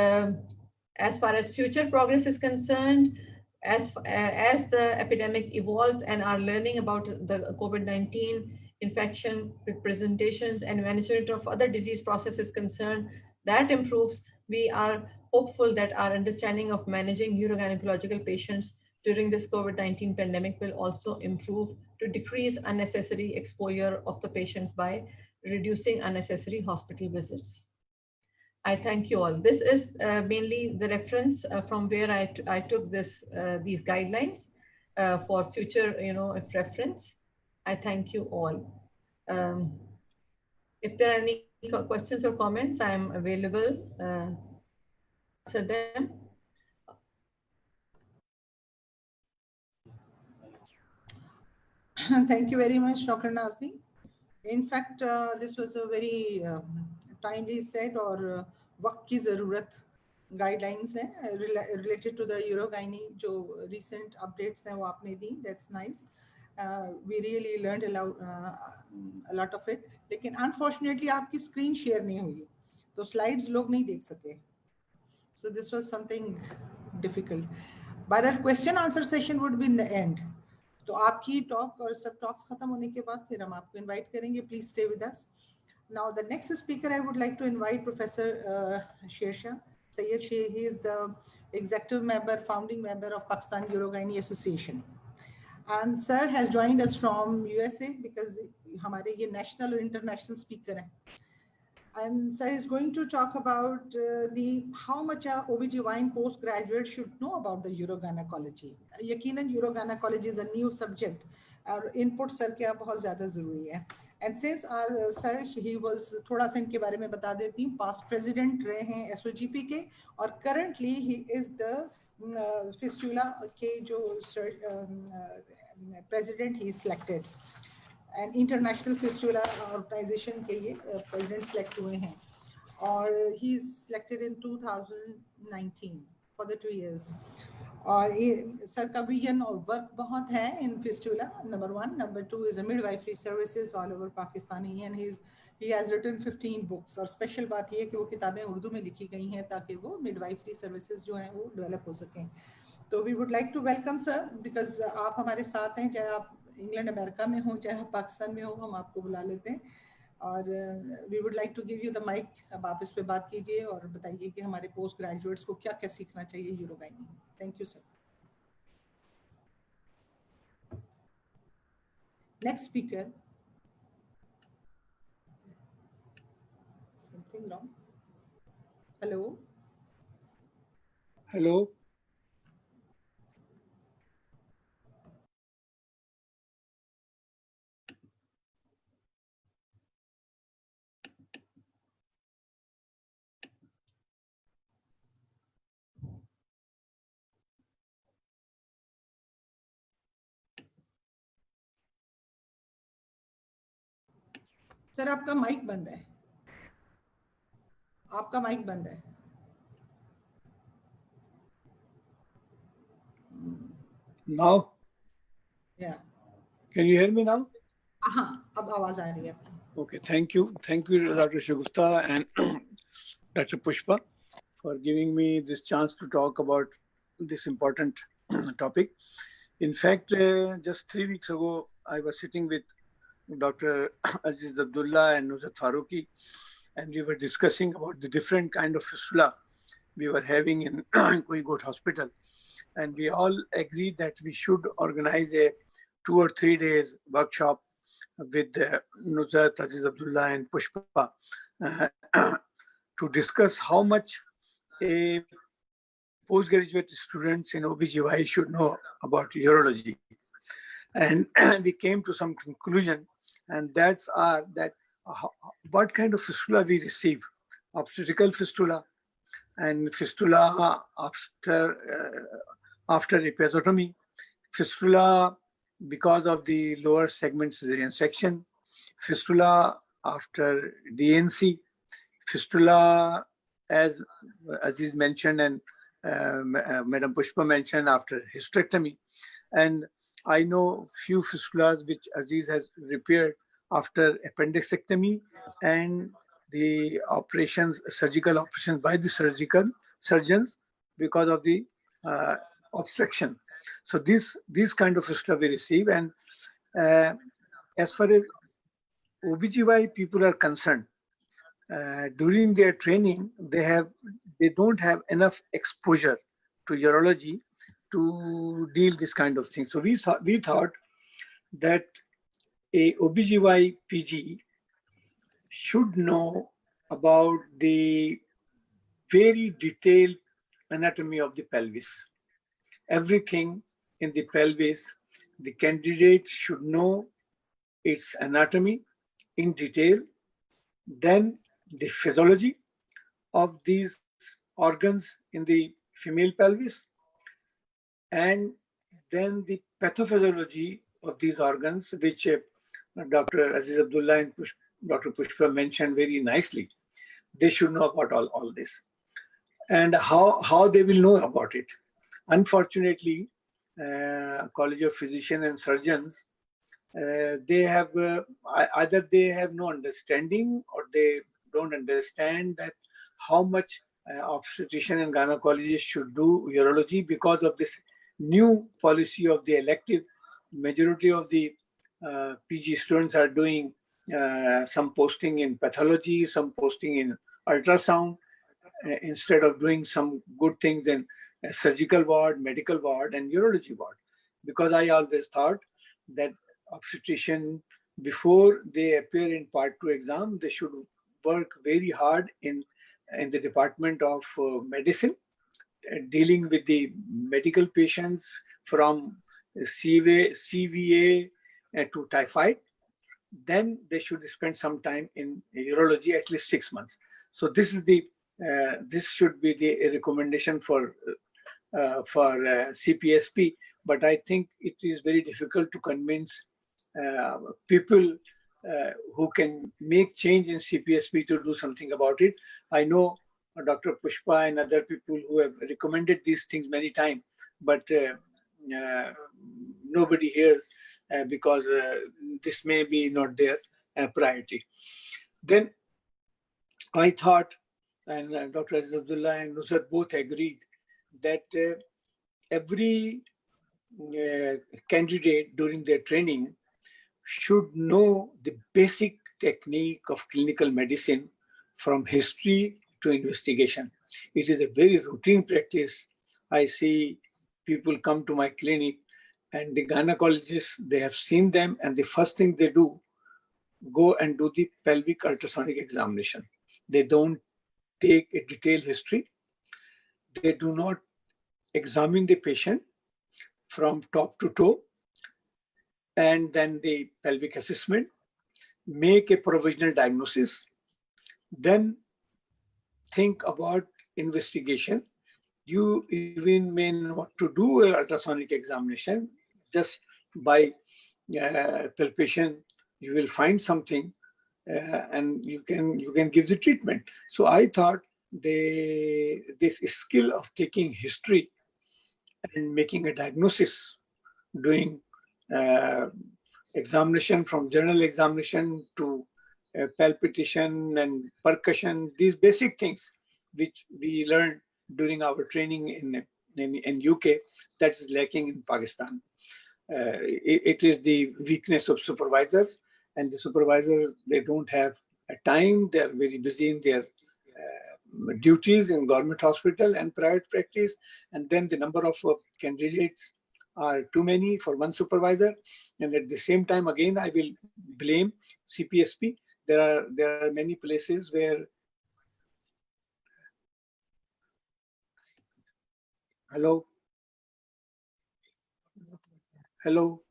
as far as future progress is concerned, as the epidemic evolves and our learning about the COVID-19 infection, presentations, and management of other disease processes concerned, that improves, we are hopeful that our understanding of managing urogynecological patients during this COVID-19 pandemic will also improve to decrease unnecessary exposure of the patients by reducing unnecessary hospital visits. I thank you all. This is mainly the reference from where I took these guidelines for future, reference. I thank you all. If there are any questions or comments, I am available to answer them. Thank you very much, Dr. Nazni. In fact, this was a very timely said or वक्त की ज़रूरत guidelines हैं related to the urogyne जो recent updates हैं वो आपने दी. That's nice. We really learned a lot of it. लेकिन unfortunately आपकी screen share नहीं हुई, तो slides लोग नहीं देख सके. So this was something difficult. But our question answer session would be in the end. तो आपकी टॉक और सब टॉक्स खत्म होने के बाद फिर हम आपको इनवाइट करेंगे. Please stay with us. Now the next speaker I would like to invite Professor Shersha Syed. He is the executive member, founding member of Pakistan Urogyne Association. And sir has joined us from USA because हमारे ये national और international speaker हैं. And sir is going to talk about how much a OBGYN postgraduate should know about the urogynecology. यकीनन urogynecology is a new subject और input sir के बहुत ज़्यादा ज़रूरी है. And since our sir he was थोड़ा सा इनके बारे में बता देती हूँ. Past president रहे हैं SOGP के और currently he is the fistula के जो president he is selected. And international fistula organization के ये president select हुए हैं और he is selected in 2019 for the 2 years. और ये सर का vision और work बहुत है in fistula. Number 1, number 2 is a midwifery services all over Pakistani and he has written 15 books. और special बात ये है कि वो किताबें उर्दू में लिखी गई हैं ताकि वो midwifery services जो हैं वो develop हो सकें. तो we would like to welcome sir because आप हमारे साथ हैं, चाहे आप इंग्लैंड अमेरिका में हो चाहे पाकिस्तान में हो, हम आपको बुला लेते हैं. और we would like to give you the mic. अब आप इस पे बात कीजिए और बताइए कि हमारे पोस्ट ग्रेजुएट्स को क्या क्या सीखना चाहिए urogynae. Thank you sir. Next speaker. Something wrong. Hello hello. Sir आपका माइक बंद है. आपका माइक बंद है. Now, या can you hear me now? हाँ अब आवाज आ रही है आपकी. Okay, thank you, Dr. Shagufta and Dr. Pushpa for giving me this chance to talk about this important topic. In fact, just 3 weeks ago, I was sitting with Dr. Aziz Abdullah and Nuzhat Faruqi, and we were discussing about the different kind of fistula we were having in Koigot Hospital. And we all agreed that we should organize a 2 or 3 days workshop with Nuzhat, Aziz Abdullah and Pushpa to discuss how much a postgraduate students in OBGYN should know about urology. And we came to some conclusion, and that's that what kind of fistula we receive: obstetrical fistula and fistula after episiotomy, fistula because of the lower segment cesarean section, fistula after DNC, fistula as Aziz mentioned and Madam Pushpa mentioned after hysterectomy. And I know few fistulas which Aziz has repaired after appendixectomy and the operations, surgical operations by the surgeons because of the obstruction. So this kind of fistula we receive. And as far as OBGYN people are concerned, during their training, they don't have enough exposure to urology to deal this kind of thing. So we thought that a OBGYN PG should know about the very detailed anatomy of the pelvis. Everything in the pelvis, the candidate should know its anatomy in detail, then the physiology of these organs in the female pelvis, and then the pathophysiology of these organs, which Dr. Aziz Abdullah and Dr. Pushpa mentioned very nicely. They should know about all this. And how they will know about it. Unfortunately, College of Physicians and Surgeons, they have either they have no understanding or they don't understand that how much obstetrician and gynecologist should do urology because of this new policy of the elective. Majority of the PG students are doing some posting in pathology, some posting in ultrasound, instead of doing some good things in surgical ward, medical ward, and urology ward. Because I always thought that obstetrician, before they appear in Part 2 exam, they should work very hard in the department of medicine, dealing with the medical patients from CVA to typhoid. Then they should spend some time in urology, at least 6 months. So this is the this should be the recommendation for CPSP. But I think it is very difficult to convince people who can make change in CPSP to do something about it. I know Dr. Pushpa and other people who have recommended these things many times, but nobody hears because this may be not their priority. Then I thought, and Dr. Aziz Abdullah and Nusrat both agreed, that every candidate during their training should know the basic technique of clinical medicine from history to investigation. It is a very routine practice. I see people come to my clinic and the gynecologists, they have seen them, and the first thing they do, go and do the pelvic ultrasonic examination. They don't take a detailed history. They do not examine the patient from top to toe, and then the pelvic assessment, make a provisional diagnosis, then think about investigation. You even may not to do an ultrasonic examination. Just by palpation, you will find something and you can give the treatment. So I thought this skill of taking history and making a diagnosis, doing examination from general examination to palpitation and percussion, these basic things which we learned during our training in UK, that's lacking in Pakistan. It is the weakness of supervisors, and the supervisors, they don't have a time. They are very busy in their duties in government hospital and private practice, and then the number of candidates are too many for one supervisor. And at the same time, again, I will blame CPSP. There are many places where hello. Hello,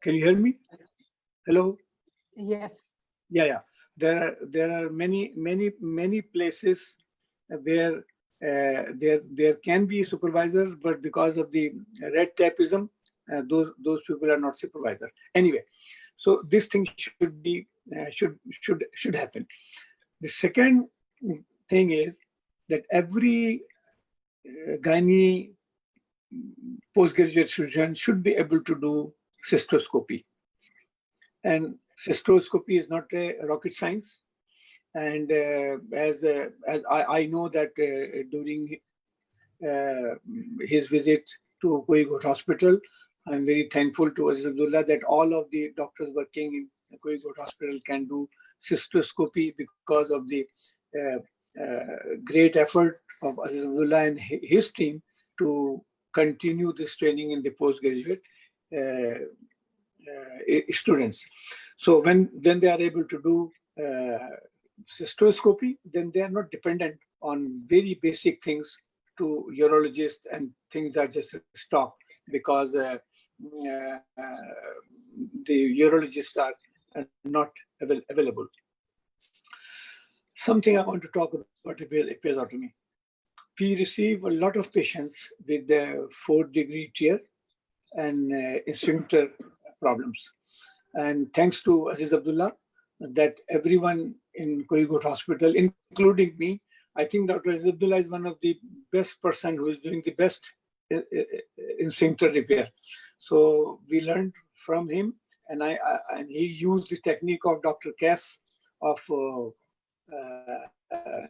can you hear me? Hello. Yes. Yeah. There are many places where there can be supervisors, but because of the red tapeism, those people are not supervisors. Anyway, so this thing should be should happen. The second thing is that every gynae postgraduate student should be able to do cystoscopy. And cystoscopy is not a rocket science. And as I know that during his visit to Koyigot Hospital, I'm very thankful to Aziz Abdullah that all of the doctors working in Koyigot Hospital can do cystoscopy because of the great effort of Aziz Abdullah and his team to continue this training in the postgraduate students. So when they are able to do cystoscopy, then they are not dependent on very basic things to urologists, and things are just stopped because the urologists are not available. Something I want to talk about episiotomy. We receive a lot of patients with the 4th-degree tear and sphincter problems. And thanks to Aziz Abdullah, that everyone in Koyigot Hospital, including me, I think Dr. Aziz Abdullah is one of the best person who is doing the best in sphincter repair. So we learned from him, and and he used the technique of Dr. Kess of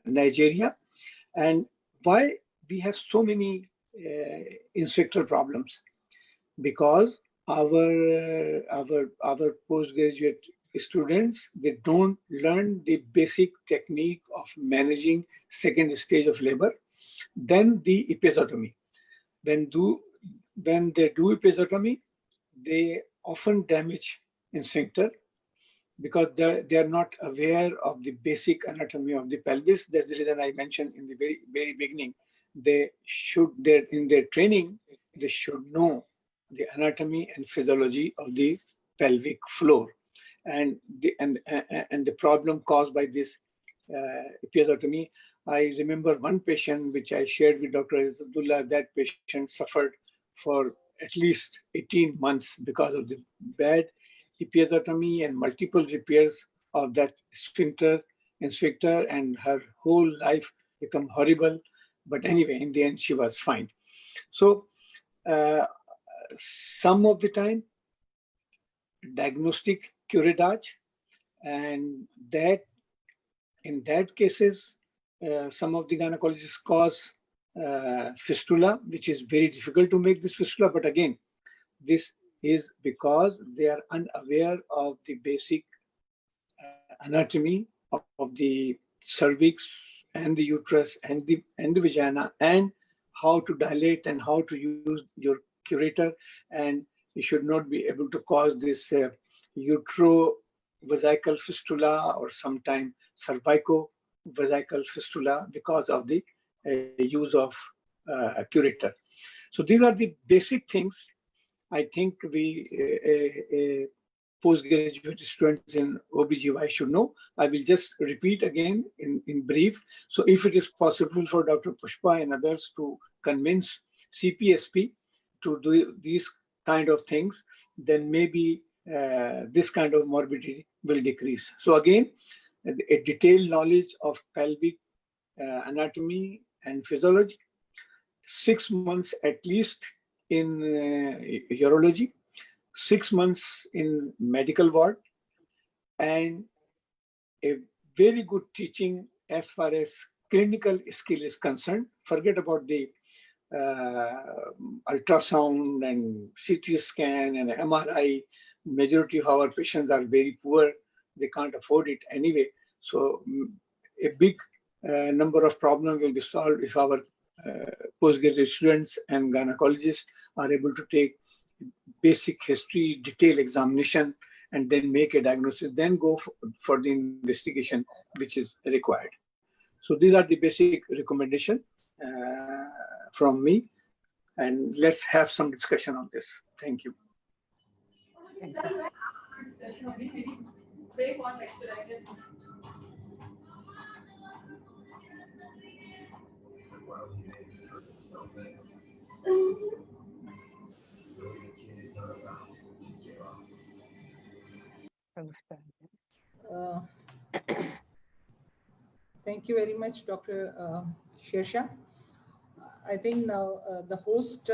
Nigeria. And why we have so many instructor problems? Because our postgraduate students, they don't learn the basic technique of managing second stage of labor, then the episiotomy. When they do episiotomy, they often damage sphincter because they are not aware of the basic anatomy of the pelvis. That's the reason I mentioned in the very beginning. In their training, they should know the anatomy and physiology of the pelvic floor, and the problem caused by this episiotomy. I remember one patient which I shared with Dr. Abdullah. That patient suffered for at least 18 months because of the bad episiotomy and multiple repairs of that sphincter, and her whole life become horrible. But anyway, in the end, she was fine. So some of the time, diagnostic curettage, and that in that cases, some of the gynecologists cause fistula, which is very difficult to make this fistula. But again, this is because they are unaware of the basic anatomy of the cervix and the uterus and the vagina, and how to dilate and how to use your curator. And you should not be able to cause this utero-vesical fistula or sometimes cervico-vesical fistula because of the use of curator. So these are the basic things I think we postgraduate students in OBGY should know. I will just repeat again in brief. So if it is possible for Dr. Pushpa and others to convince CPSP to do these kind of things, then maybe this kind of morbidity will decrease. So again, a detailed knowledge of pelvic anatomy and physiology, 6 months at least in urology, 6 months in medical ward, and a very good teaching as far as clinical skill is concerned. Forget about the ultrasound and CT scan and MRI. Majority of our patients are very poor. They can't afford it anyway. So a big number of problems will be solved if our postgraduate students and gynecologists are able to take basic history, detailed examination, and then make a diagnosis, then go for the investigation which is required. So these are the basic recommendations from me, and let's have some discussion on this. Thank you. Thank you very much, Dr. Shersha. I think now the host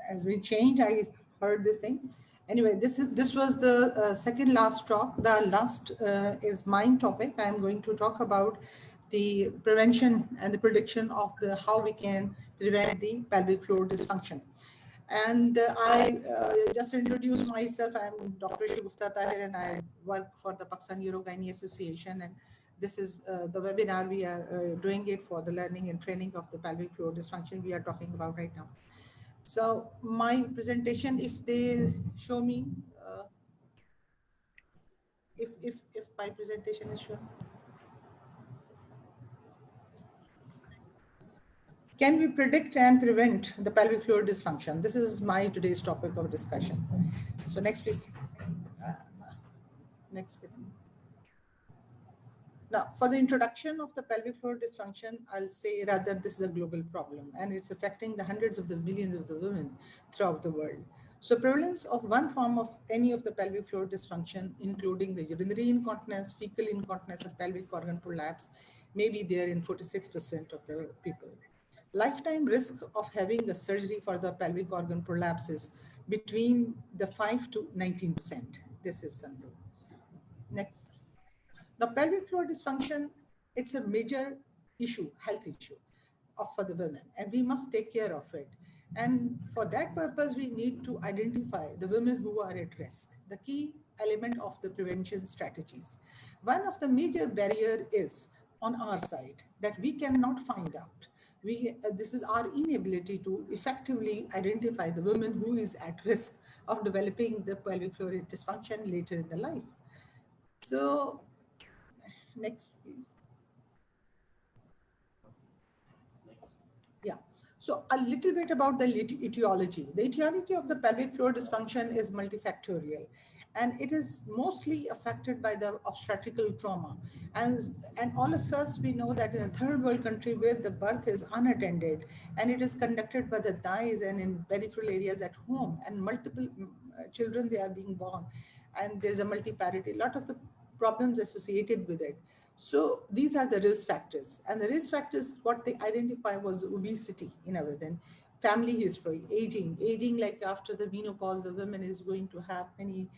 has been changed. I heard this thing. Anyway, this was the second last talk. The last is my topic. I'm going to talk about the prevention and the prediction of how we can prevent the pelvic floor dysfunction. And I just introduce myself. I'm Dr. Shagufta Tahir, and I work for the Pakistan Urogyne Association. And this is the webinar we are doing it for the learning and training of the pelvic floor dysfunction we are talking about right now. So my presentation, if they show me, if my presentation is shown. Can we predict and prevent the pelvic floor dysfunction? This is my today's topic of discussion. So next, please. Next. Now, for the introduction of the pelvic floor dysfunction, I'll say rather this is a global problem, and it's affecting the hundreds of the millions of the women throughout the world. So prevalence of one form of any of the pelvic floor dysfunction, including the urinary incontinence, fecal incontinence, and pelvic organ prolapse, may be there in 46% of the people. Lifetime risk of having a surgery for the pelvic organ prolapse is between the 5 to 19%. This is something. Next. Now, pelvic floor dysfunction, it's a major issue, health issue for the women, and we must take care of it. And for that purpose, we need to identify the women who are at risk, the key element of the prevention strategies. One of the major barrier is on our side that we cannot find out. This is our inability to effectively identify the women who is at risk of developing the pelvic floor dysfunction later in the life. So, next, please. Yeah. So a little bit about the etiology. The etiology of the pelvic floor dysfunction is multifactorial, and it is mostly affected by the obstetrical trauma. And all of us, we know that in a third world country where the birth is unattended and it is conducted by the thighs and in peripheral areas at home, and multiple children, they are being born, and there's a multiparity, a lot of the problems associated with it. So these are the risk factors, and the risk factors, what they identify was obesity in our women, family history, aging like after the menopause, the woman is going to have many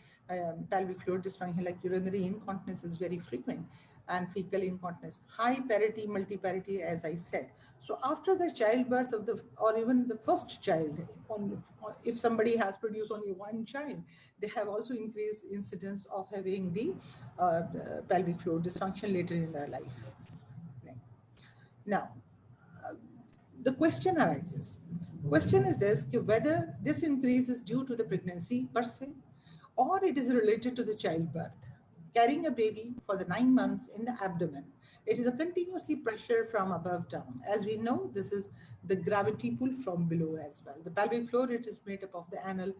pelvic floor dysfunction, like urinary incontinence is very frequent, and fecal incontinence, high parity, multiparity, as I said. So after the childbirth of the, or even the first child, if somebody has produced only one child, they have also increased incidence of having the pelvic floor dysfunction later in their life. Now, the question arises. Question is this, whether this increase is due to the pregnancy per se, or it is related to the childbirth. Carrying a baby for the 9 months in the abdomen, it is a continuously pressure from above down. As we know, this is the gravity pull from below as well. The pelvic floor, it is made up of the anal,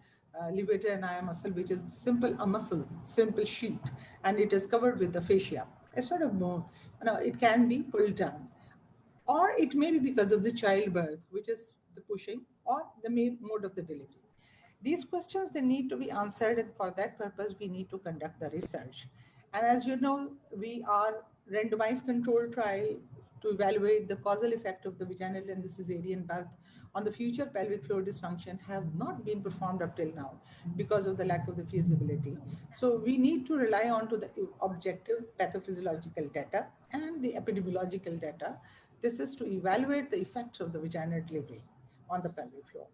levator ani muscle, which is a muscle, simple sheet, and it is covered with the fascia. It's sort of more, it can be pulled down. Or it may be because of the childbirth, which is the pushing, or the main mode of the delivery. These questions, they need to be answered, and for that purpose, we need to conduct the research. And as you know, we are randomized controlled trial to evaluate the causal effect of the vaginal and the cesarean birth on the future pelvic floor dysfunction have not been performed up till now because of the lack of the feasibility. So we need to rely on to the objective pathophysiological data and the epidemiological data. This is to evaluate the effects of the vaginal delivery on the pelvic floor.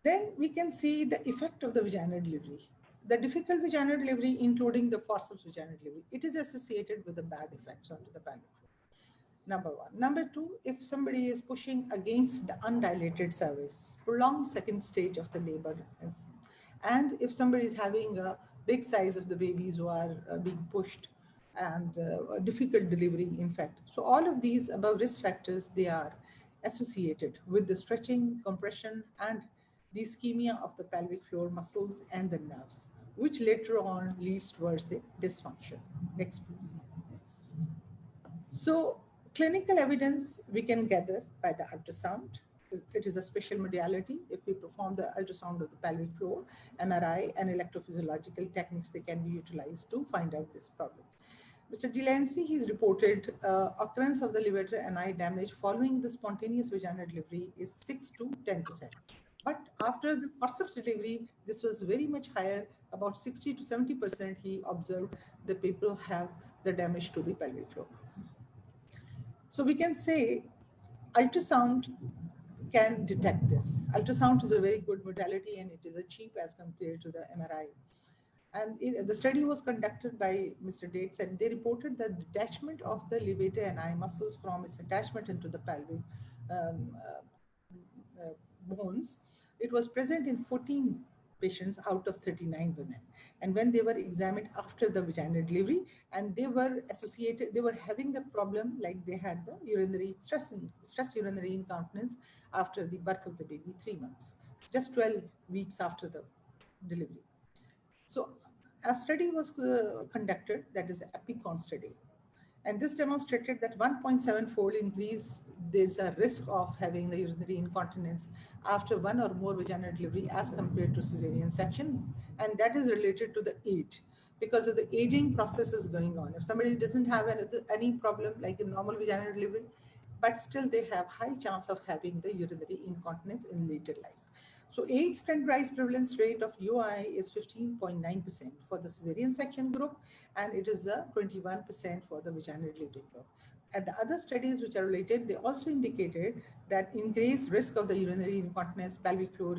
Then we can see the effect of the vaginal delivery. The difficult vaginal delivery, including the forceps vaginal delivery, it is associated with the bad effects onto the pelvic floor. Number one. Number two, if somebody is pushing against the undilated cervix, prolonged second stage of the labor, and if somebody is having a big size of the babies who are being pushed, and a difficult delivery, in fact. So all of these above risk factors, they are associated with the stretching, compression, and the ischemia of the pelvic floor muscles and the nerves, which later on leads towards the dysfunction. Next, please. So clinical evidence we can gather by the ultrasound. It is a special modality. If we perform the ultrasound of the pelvic floor, MRI and electrophysiological techniques, they can be utilized to find out this problem. Mr. Delancey, he's reported occurrence of the levator ani damage following the spontaneous vaginal delivery is 6 to 10%. But after the forceps delivery, this was very much higher, about 60 to 70% he observed the people have the damage to the pelvic floor. So we can say ultrasound can detect this. Ultrasound is a very good modality and it is cheap as compared to the MRI. And the study was conducted by Mr. Dates, and they reported that detachment of the levator ani muscles from its attachment into the pelvic bones. It was present in 14 patients out of 39 women. And when they were examined after the vaginal delivery, and they were associated, they were having the problem like they had the urinary stress urinary incontinence after the birth of the baby, 3 months, just 12 weeks after the delivery. So a study was conducted, that is EpiCon study. And this demonstrated that 1.7-fold increase, there's a risk of having the urinary incontinence after 1 or more vaginal delivery as compared to cesarean section. And that is related to the age, because of the aging process is going on. If somebody doesn't have any problem like a normal vaginal delivery, but still they have high chance of having the urinary incontinence in later life. So age standardized prevalence rate of UI is 15.9% for the cesarean section group, and it is 21% for the vaginal delivery group. And the other studies which are related, they also indicated that increased risk of the urinary incontinence, pelvic floor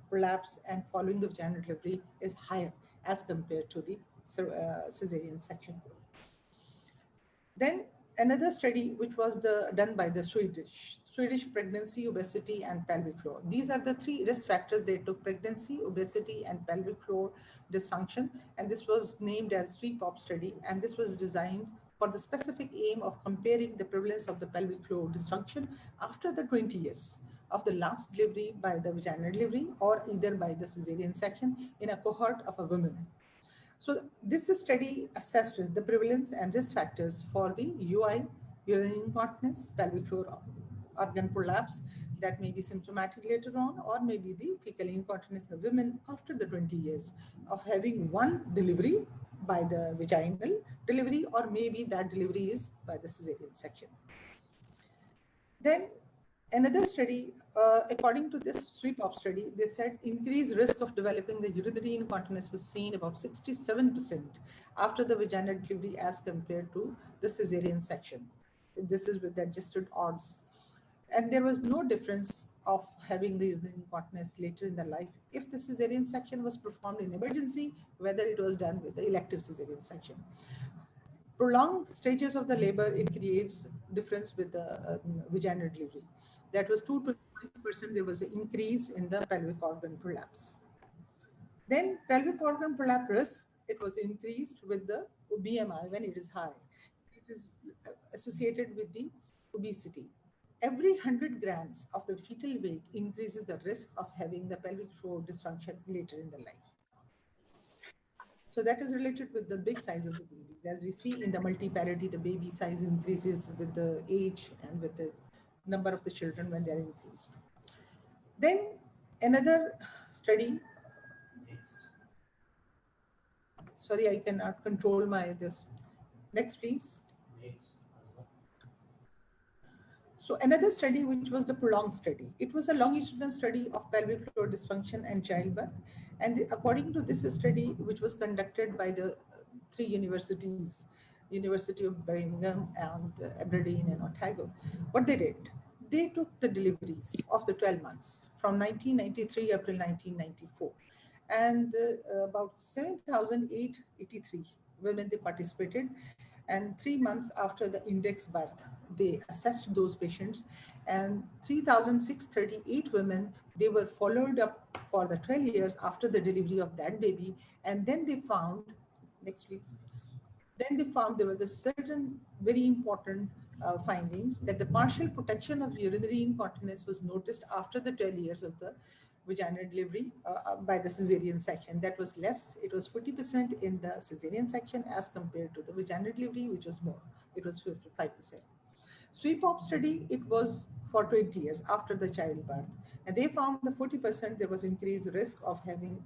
prolapse, and following the vaginal delivery is higher as compared to the cesarean section group. Then another study which was done by the Swedish pregnancy, obesity, and pelvic floor. These are the three risk factors. They took pregnancy, obesity, and pelvic floor dysfunction, and this was named as SWEPOP study, and this was designed for the specific aim of comparing the prevalence of the pelvic floor dysfunction after the 20 years of the last delivery by the vaginal delivery or either by the cesarean section in a cohort of a woman. So this study assessed the prevalence and risk factors for the UI, urinary incontinence, pelvic floor organ prolapse that may be symptomatic later on, or maybe the fecal incontinence in the women after the 20 years of having one delivery by the vaginal delivery, or maybe that delivery is by the cesarean section. Then another study, according to this SWEPOP study, they said increased risk of developing the urinary incontinence was seen about 67% after the vaginal delivery as compared to the cesarean section. This is with the adjusted odds. And there was no difference of having the urinary incontinence later in the life if the cesarean section was performed in emergency, whether it was done with the elective cesarean section. Prolonged stages of the labor, it creates difference with the vaginal delivery. That was 2 to 5%, there was an increase in the pelvic organ prolapse. Then pelvic organ prolapse risk, it was increased with the BMI when it is high. It is associated with the obesity. Every 100 grams of the fetal weight increases the risk of having the pelvic floor dysfunction later in the life. So that is related with the big size of the baby. As we see in the multi-parity, the baby size increases with the age and with the number of the children when they are increased. Then another study, sorry, I cannot control my this. Next, please. So another study, which was the prolonged study, it was a longitudinal study of pelvic floor dysfunction and childbirth. And according to this study, which was conducted by the three universities, University of Birmingham and Aberdeen and Otago, what they did, they took the deliveries of the 12 months from 1993 April 1994. And about 7,883 women, they participated. And 3 months after the index birth, they assessed those patients, and 3,638 women, they were followed up for the 12 years after the delivery of that baby. And then they found, next please, then they found there were the certain very important findings that the partial protection of urinary incontinence was noticed after the 12 years of the vaginal delivery by the cesarean section. That was less. It was 40% in the cesarean section as compared to the vaginal delivery, which was more. It was 55%. SWEPOP study, it was for 20 years after the childbirth. And they found the 40% there was increased risk of having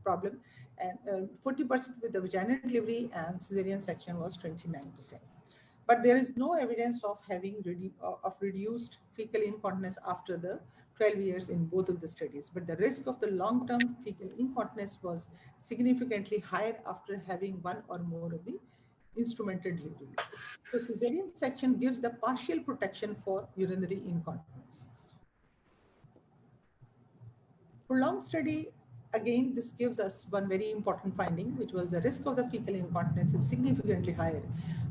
problem, and 40% with the vaginal delivery, and cesarean section was 29%. But there is no evidence of having reduced fecal incontinence after the 12 years in both of the studies. But the risk of the long-term fecal incontinence was significantly higher after having one or more of the instrumental deliveries. So cesarean section gives the partial protection for urinary incontinence. Prolonged study, again, this gives us one very important finding, which was the risk of the fecal incontinence is significantly higher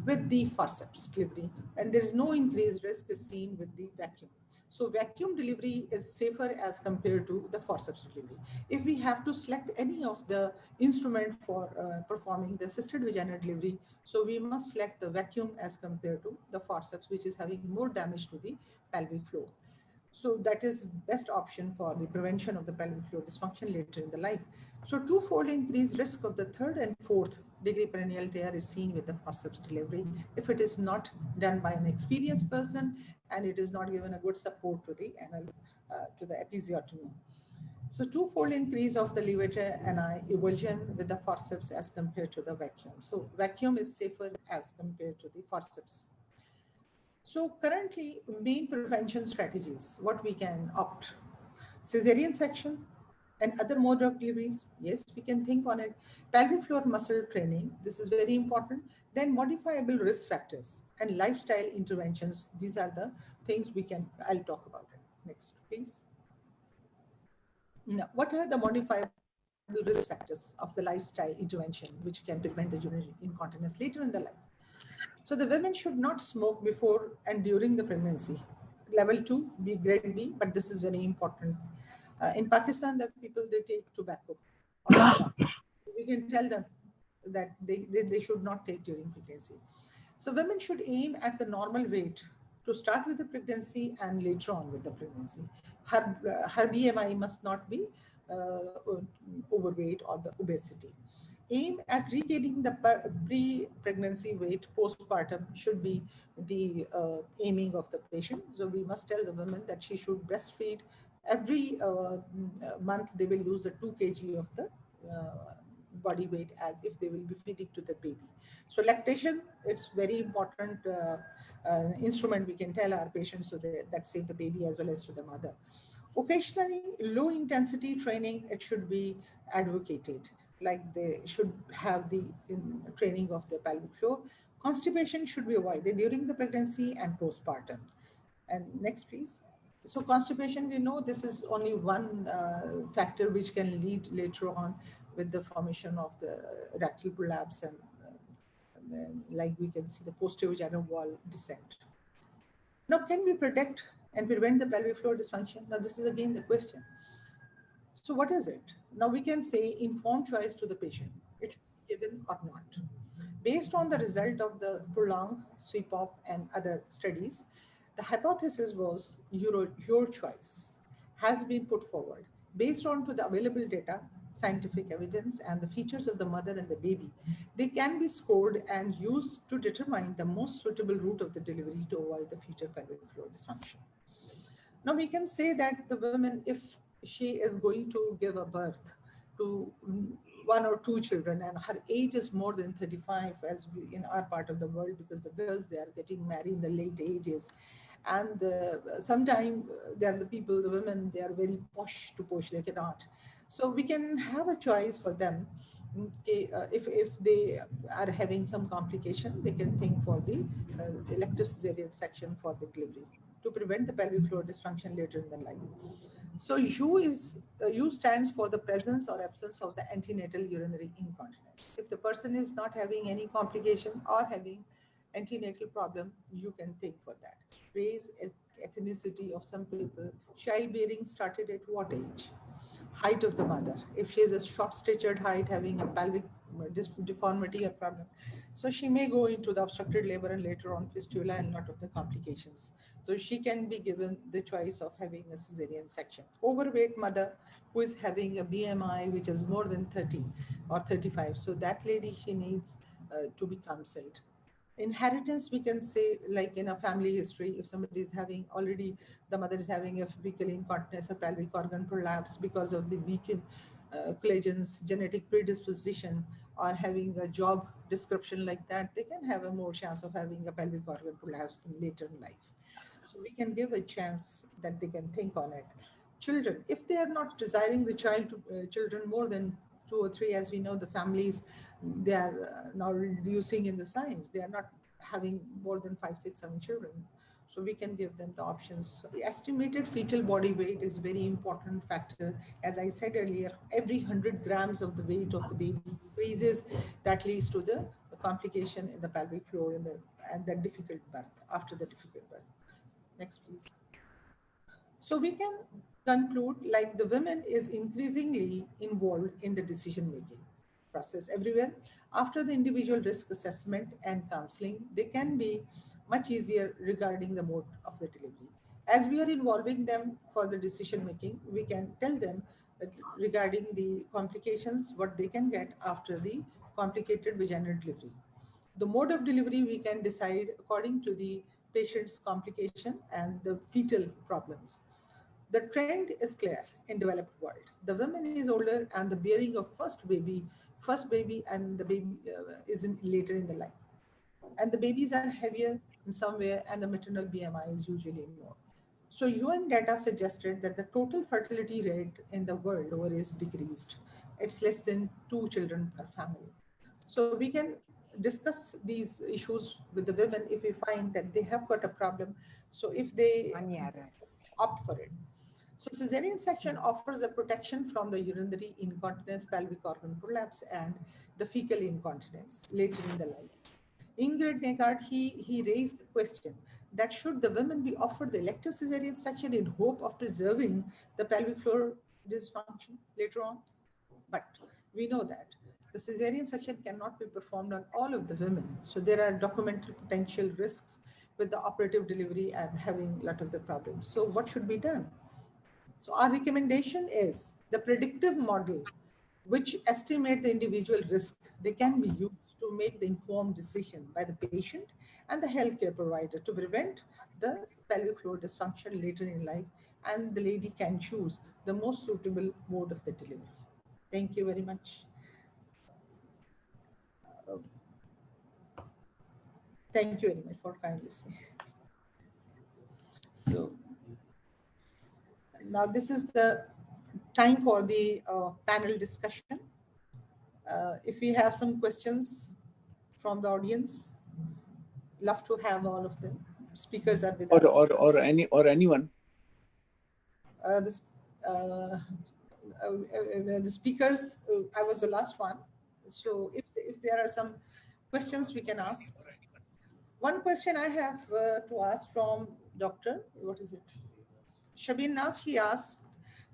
with the forceps delivery, and there is no increased risk is seen with the vacuum. So vacuum delivery is safer as compared to the forceps delivery. If we have to select any of the instrument for performing the assisted vaginal delivery, so we must select the vacuum as compared to the forceps, which is having more damage to the pelvic floor. So that is best option for the prevention of the pelvic floor dysfunction later in the life. So twofold increased risk of the third and fourth degree perineal tear is seen with the forceps delivery if it is not done by an experienced person and it is not given a good support to the anal, to the episiotomy. So twofold increase of the levator ani avulsion with the forceps as compared to the vacuum. So vacuum is safer as compared to the forceps. So currently, main prevention strategies, what we can opt. Cesarean section and other mode of deliveries, yes, we can think on it. Pelvic floor muscle training, this is very important. Then modifiable risk factors and lifestyle interventions. These are the things I'll talk about it. Next, please. Now, what are the modifiable risk factors of the lifestyle intervention which can prevent the urinary incontinence later in the life? So the women should not smoke before and during the pregnancy. Level 2, grade B, but this is very important. In Pakistan, the people, they take tobacco. We can tell them that they should not take during pregnancy. So women should aim at the normal weight to start with the pregnancy and later on with the pregnancy. Her BMI must not be overweight or the obesity. Aim at regaining the pre-pregnancy weight postpartum should be the aiming of the patient. So we must tell the woman that she should breastfeed. Every month they will lose a 2 kg of the body weight as if they will be feeding to the baby. So lactation, it's very important instrument we can tell our patients so that save the baby as well as to the mother. Occasionally, low intensity training, it should be advocated, like they should have the training of the pelvic floor. Constipation should be avoided during the pregnancy and postpartum. And next, please. So constipation, we know this is only one factor which can lead later on with the formation of the rectal prolapse and like we can see the posterior vaginal wall descent. Now, can we protect and prevent the pelvic floor dysfunction? Now, this is again the question. So what is it? Now we can say informed choice to the patient. It should be given or not. Based on the result of the prolonged CPOP and other studies, the hypothesis was your choice has been put forward based on to the available data, scientific evidence, and the features of the mother and the baby. They can be scored and used to determine the most suitable route of the delivery to avoid the future pelvic floor dysfunction. Now we can say that the woman, if she is going to give a birth to 1 or 2 children and her age is more than 35 as we, in our part of the world, because the girls, they are getting married in the late ages. And sometimes they are the people, the women, they are very posh, they cannot. So we can have a choice for them. Okay, if they are having some complication, they can think for the elective cesarean section for the delivery to prevent the pelvic floor dysfunction later in the life. So U stands for the presence or absence of the antenatal urinary incontinence. If the person is not having any complication or having antenatal problem, you can think for that. Race, ethnicity of some people, childbearing started at what age? Height of the mother. If she is a short-statured height, having a pelvic deformity or problem, so she may go into the obstructed labor and later on fistula and lot of the complications. So she can be given the choice of having a cesarean section. Overweight mother who is having a BMI which is more than 30 or 35. So that lady, she needs to be counseled. Inheritance, we can say, like in a family history, if somebody is having already, the mother is having a fecal incontinence or pelvic organ prolapse because of the weakened collagens, genetic predisposition, or having a job description like that, they can have a more chance of having a pelvic organ prolapse in later in life. So we can give a chance that they can think on it. Children, if they are not desiring the children more than 2 or 3, as we know, the families, they are now reducing in the science. They are not having more than 5, 6, 7 children. So we can give them the options. So the estimated fetal body weight is very important factor. As I said earlier, every 100 grams of the weight of the baby increases, that leads to the complication in the pelvic floor and the difficult birth, after the difficult birth. Next, please. So we can conclude like the women is increasingly involved in the decision-making process everywhere. After the individual risk assessment and counseling, they can be much easier regarding the mode of the delivery. As we are involving them for the decision-making, we can tell them regarding the complications, what they can get after the complicated vaginal delivery. The mode of delivery we can decide according to the patient's complication and the fetal problems. The trend is clear in developed world. The woman is older and the bearing of first baby and the baby is later in the life. And the babies are heavier in some way and the maternal BMI is usually more. So UN data suggested that the total fertility rate in the world over is decreased. It's less than 2 children per family. So we can discuss these issues with the women if we find that they have got a problem. So if they opt for it. So cesarean section offers a protection from the urinary incontinence, pelvic organ prolapse, and the fecal incontinence later in the life. Ingrid Negard, he raised the question that should the women be offered the elective cesarean section in hope of preserving the pelvic floor dysfunction later on? But we know that the cesarean section cannot be performed on all of the women. So there are documented potential risks with the operative delivery and having a lot of the problems. So what should be done? So our recommendation is the predictive model, which estimate the individual risk. They can be used to make the informed decision by the patient and the healthcare provider to prevent the pelvic floor dysfunction later in life, and the lady can choose the most suitable mode of the delivery. Thank you very much. Thank you very much for kind listening. So now this is the time for the panel discussion. If we have some questions from the audience, love to have all of them. Speakers are with us. Or anyone. The speakers, I was the last one. So if there are some questions we can ask. One question I have to ask from Dr. What is it? Shabin Nas, he asked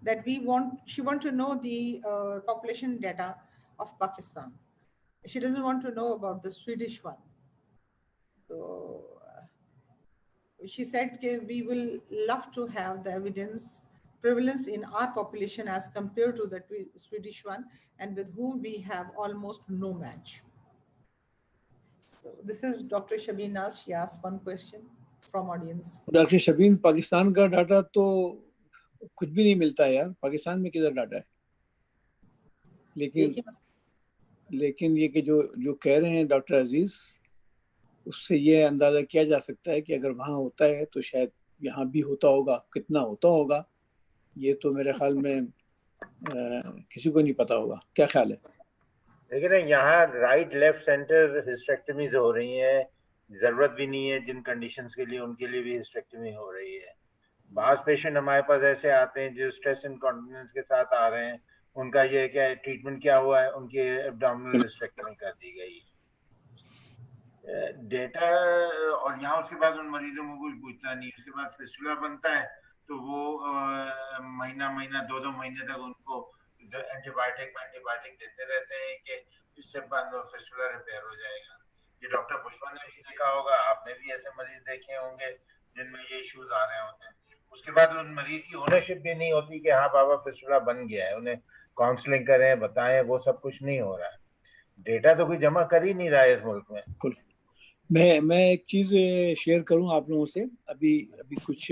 that she want to know the population data of Pakistan. She doesn't want to know about the Swedish one. So she said we will love to have the evidence prevalence in our population as compared to the Swedish one, and with whom we have almost no match. So this is Dr. Shabin Nas. She asked one question from audience. Doctor Shabeen, Pakistan का data तो कुछ भी नहीं मिलता है यार. पाकिस्तान में किधर डाटा है? लेकिन ये कि जो कह रहे हैं डॉक्टर अजीज, उससे ये अंदाजा किया जा सकता है कि अगर वहाँ होता है तो शायद यहाँ भी होता होगा. कितना होता होगा ये तो मेरे ख्याल में किसी को नहीं पता होगा. क्या ख्याल है? लेकिन यहाँ राइट लेफ्ट सेंटर हिस्टेक्टमीज हो रही हैं. जरूरत भी नहीं है जिन कंडीशंस के लिए, उनके लिए भी हिस्टेक्टमी हो रही है. बास पेशेंट हमारे पास ऐसे आते हैं जो स्ट्रेस इनकॉन्टिनेंस के साथ आ रहे हैं. उनका ये क्या है, ट्रीटमेंट क्या हुआ है, उनकी एब्डोमिनल हिस्टेक्टमी कर दी गई. डेटा और यहाँ उसके बाद उन मरीजों को कुछ पूछता नहीं. उसके बाद फिस्टुला बनता है तो वो महीना 2 महीने तक उनको एंटीबायोटिक देते रहते हैं कि इससे फिस्टुला रिपेयर हो जाएगा. ये डॉक्टर पुष्पा ने भी देखा होगा, आपने भी ऐसे मरीज देखे होंगे जिनमें ये इश्यूज आ रहे होते हैं. उसके बाद उन मरीज की ओनरशिप भी नहीं होती कि हाँ बाबा फिस्टुला बन गया है. उन्हें काउंसलिंग करें, बताएं, वो सब कुछ नहीं हो रहा है. डेटा तो कोई जमा कर ही नहीं रहा है इस मुल्क में. मैं एक चीज शेयर करूं आप लोगों से. अभी कुछ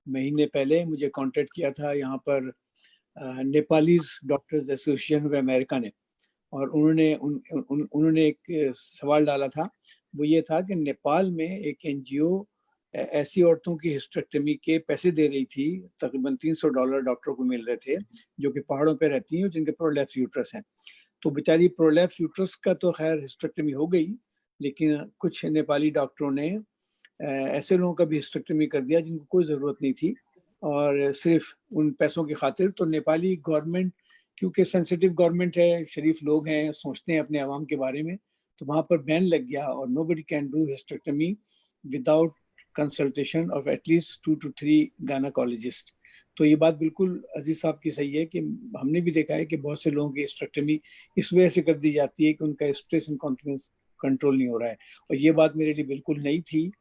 महीने पहले मुझे कांटेक्ट किया था यहाँ पर Nepalese doctors association of America ने, और उन्होंने एक सवाल डाला था. वो ये था कि नेपाल में एक एनजीओ ऐसी औरतों की हिस्टेक्टमी के पैसे दे रही थी. तकरीबन $300 डॉक्टर को मिल रहे थे जो कि पहाड़ों पे रहती हैं, जिनके प्रोलैप्स यूट्रस हैं. तो बेचारी प्रोलैप्स यूट्रस का तो खैर हिस्टेक्टमी हो गई, लेकिन कुछ नेपाली डॉक्टरों ने ऐसे लोगों का भी हिस्टेक्टमी कर दिया जिनको कोई ज़रूरत नहीं थी, और सिर्फ उन पैसों की खातिर. तो नेपाली गवर्नमेंट, क्योंकि सेंसिटिव गवर्नमेंट है, शरीफ लोग हैं, सोचते हैं अपने आवाम के बारे में, तो वहाँ पर बैन लग गया और nobody can do hysterectomy without consultation of at least 2 to 3 gynaecologist. तो ये बात बिल्कुल अजीज साहब की सही है कि हमने भी देखा है कि बहुत से लोगों की हिस्टेक्टमी इस वजह से कर दी जाती है कि उनका स्ट्रेस इनकॉन्टिनेंस कंट्रोल नहीं हो रहा है. और ये बात मेरे लिए बिल्कुल नई थी.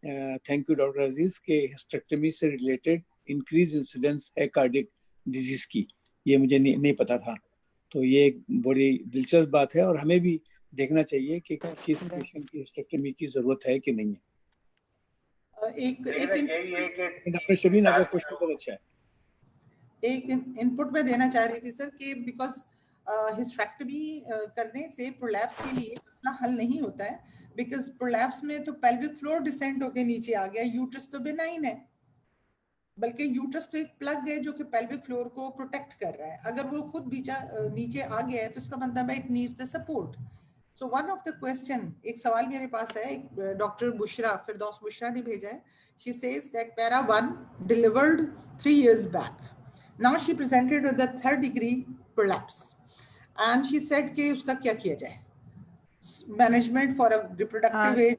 थैंक यू डॉक्टर अजीज के हिस्टेक्टमी से रिलेटेड इंक्रीज इंसिडेंस है कार्डियक डिजीज की, ये मुझे नहीं पता था. तो ये एक बड़ी दिलचस्प बात है और हमें भी देखना चाहिए कि किस पेशेंट की हिस्टेक्टमी की जरूरत है कि नहीं है. डॉक्टर शबीन, आपका क्वेश्चन बहुत अच्छा है. एक इनपुट में देना चाह रही थी सर कि बिकॉज हिस्टेक्टमी करने से प्रोलैप्स के लिए मसला हल नहीं होता है, बिकॉज प्रोलैप्स में तो पेल्विक फ्लोर डिसेंट होके नीचे आ गया, यूट्रस तो बेनाइन है. बल्कि यूट्रस तो एक प्लग है जो कि पेल्विक फ्लोर को प्रोटेक्ट कर रहा है। अगर वो खुद नीचे आ गया है तो इसका मतलब है it needs the support. So one of the question, एक सवाल मेरे पास है, डॉक्टर बुशरा फिरदौस बुशरा ने भेजा है। She says that para 1 delivered 3 years back. Now she presented with the 3rd degree prolapse and she said कि उसका क्या किया जाए, management for a reproductive age.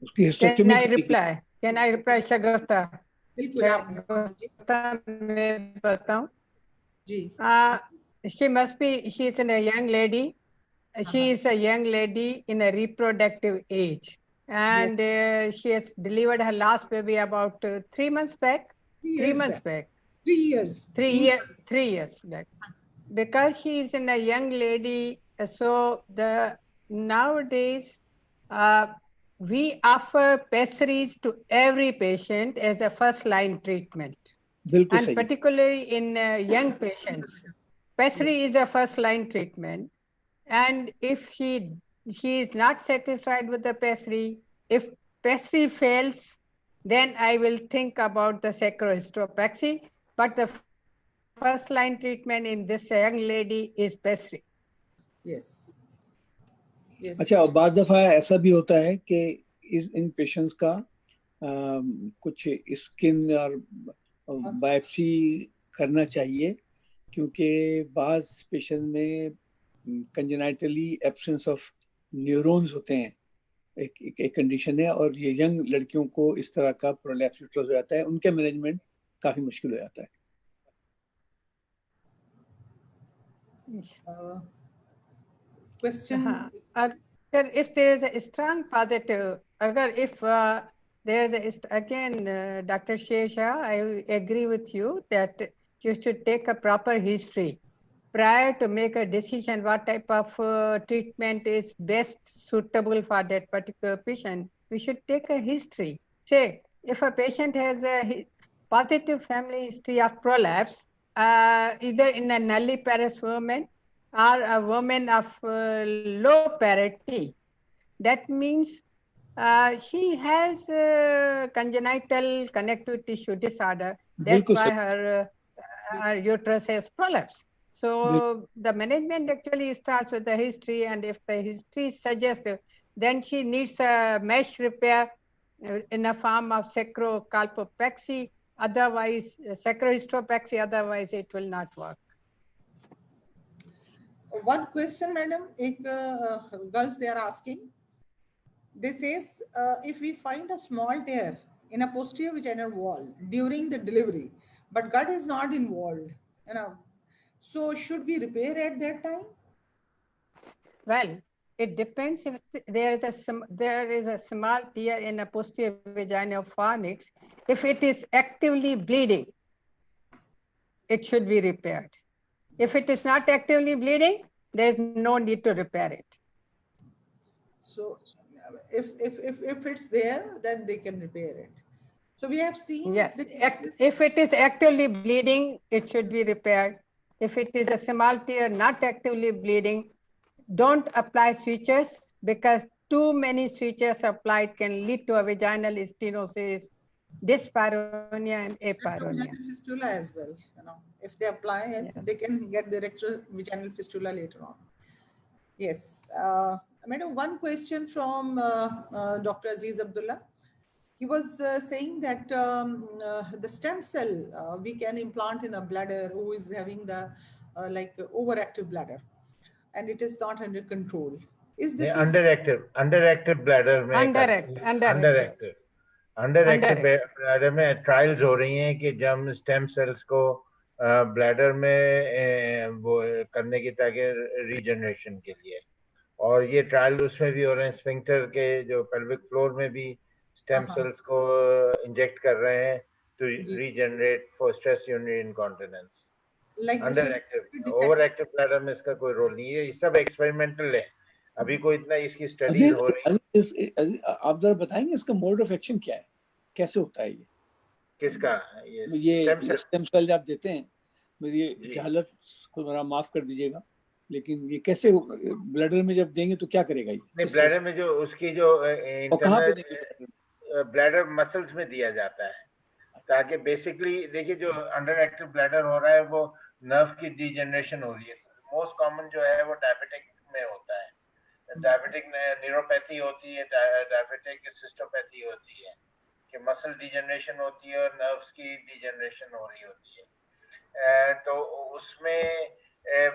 उसकी Can hysterectomy I reply? Can I reply, Shagufta? बिल्कुल आप कीजिए। Shagufta, मैं बताऊं? जी She must be, she is a young lady. She is a young lady in a reproductive age. And she has delivered her last baby about 3 months back. 3 months back. 3 years 3 years back. Because she is in a young lady, so the nowadays we offer pessaries to every patient as a first line treatment. बिल्कुल And सही। particularly in young patients, pessary is a first line treatment. And if she is not satisfied with the pessary, if pessary fails, then I will think about the sacrohistopexy. But the first line treatment in this young lady is pessary. Yes yes. अच्छा, और बाद दफा ऐसा भी होता है कि इन patients का कुछ स्किन और बायोप्सी करना चाहिए, क्योंकि बाज पेशेंट में कंजेनाइटली एब्सेंस ऑफ न्यूरॉन्स होते हैं, एक कंडीशन है, और ये यंग लड़कियों को इस तरह का प्रोलैप्स हो जाता है, उनके मैनेजमेंट काफी मुश्किल हो जाता है। Question, If there is a strong positive, if there is again, Dr. Shesha, I agree with you that you should take a proper history prior to make a decision what type of treatment is best suitable for that particular patient. We should take a history. Say, if a patient has a positive family history of prolapse, either in a nulliparous woman or a woman of low parity, that means she has congenital connective tissue disorder. That's why her uterus has prolapse. So the management actually starts with the history, and if the history is suggestive, then she needs a mesh repair in a form of sacrocolpopexy, otherwise sacrohistopexy, otherwise it will not work. one question madam, girls they are asking, they says if we find a small tear in a posterior vaginal wall during the delivery but gut is not involved, so should we repair at that time? Well, it depends. If there is a small tear in a posterior vaginal fornix, if it is actively bleeding, it should be repaired. If it is not actively bleeding, there is no need to repair it. So if it's there, then they can repair it. So we have seen, yes, if it is actively bleeding, it should be repaired. If it is a small tear not actively bleeding, don't apply sutures, because too many sutures applied can lead to a vaginal stenosis, dyspareunia and apeironia. Fistula as well, if they apply it, yes, they can get the vaginal fistula later on. Yes. Madam, one question from Dr. Aziz Abdullah. He was saying that the stem cell we can implant in a bladder who is having the overactive bladder and it is not under control. Is this underactive bladder में underactive bladder में trials हो रही हैं कि जब stem cells को bladder में वो करने की ताकि regeneration के लिए, और ये ट्रायल उसमें भी हो रहे हैं, स्फिंक्टर के जो pelvic floor में भी stem cells को इंजेक्ट कर रहे हैं to regenerate for stress urinary incontinence. Underactive, overactive bladder में इसका कोई रोल नहीं है, ये सब एक्सपेरिमेंटल है, अभी कोई इतना इसकी स्टडी हो रही है। आप जरा बताएंगे इसका मोड ऑफ एक्शन क्या है, कैसे होता है ये? किसका? ये स्टेम सेल आप देते हैं, मेरी जहालत को जरा माफ कर दीजिएगा, लेकिन ये कैसे ब्लैडर में जब देंगे तो क्या करेगा ये? नहीं, ब्लैडर में जो उसकी जो इंटरनल ब्लैडर मसल्स में दिया जाता है, ताकि बेसिकली देखिए जो अंडर एक्टिव ब्लैडर हो रहा है वो नर्व की डिजेनरेशन हो रही है। मोस्ट कॉमन जो है वो डायबिटिक में होता है, डायबिटिक न्यूरोपैथी होती है, डायबिटिक सिस्टोपैथी होती है कि मसल डिजेनरेशन होती है और नर्व्स की डिजेनरेशन हो रही होती है। तो उसमें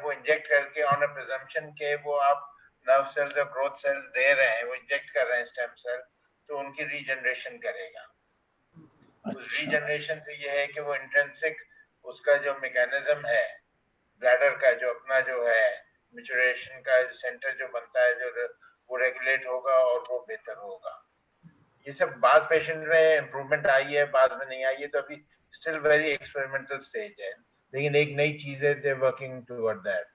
वो इंजेक्ट करके ऑन अ प्रिजम्पशन के वो आप नर्व सेल्स और ग्रोथ सेल्स दे रहे हैं, वो इंजेक्ट कर रहे हैं स्टेम सेल, तो उनकी रीजनरेशन करेगा। उस रीजनरेशन से ये है कि वो इंट्रिंसिक उसका जो मैकेनिज्म है ब्लैडर का, जो अपना जो है मैच्योरेशन का सेंटर जो बनता है, जो वो रेगुलेट होगा और वो बेहतर होगा। ये सब बाद पेशेंट में इम्प्रूवमेंट आई है, बाद में नहीं आई है, तो अभी स्टिल वेरी एक्सपेरिमेंटल स्टेज है, लेकिन एक नई चीज है, दे वर्किंग टुवर्ड दैट।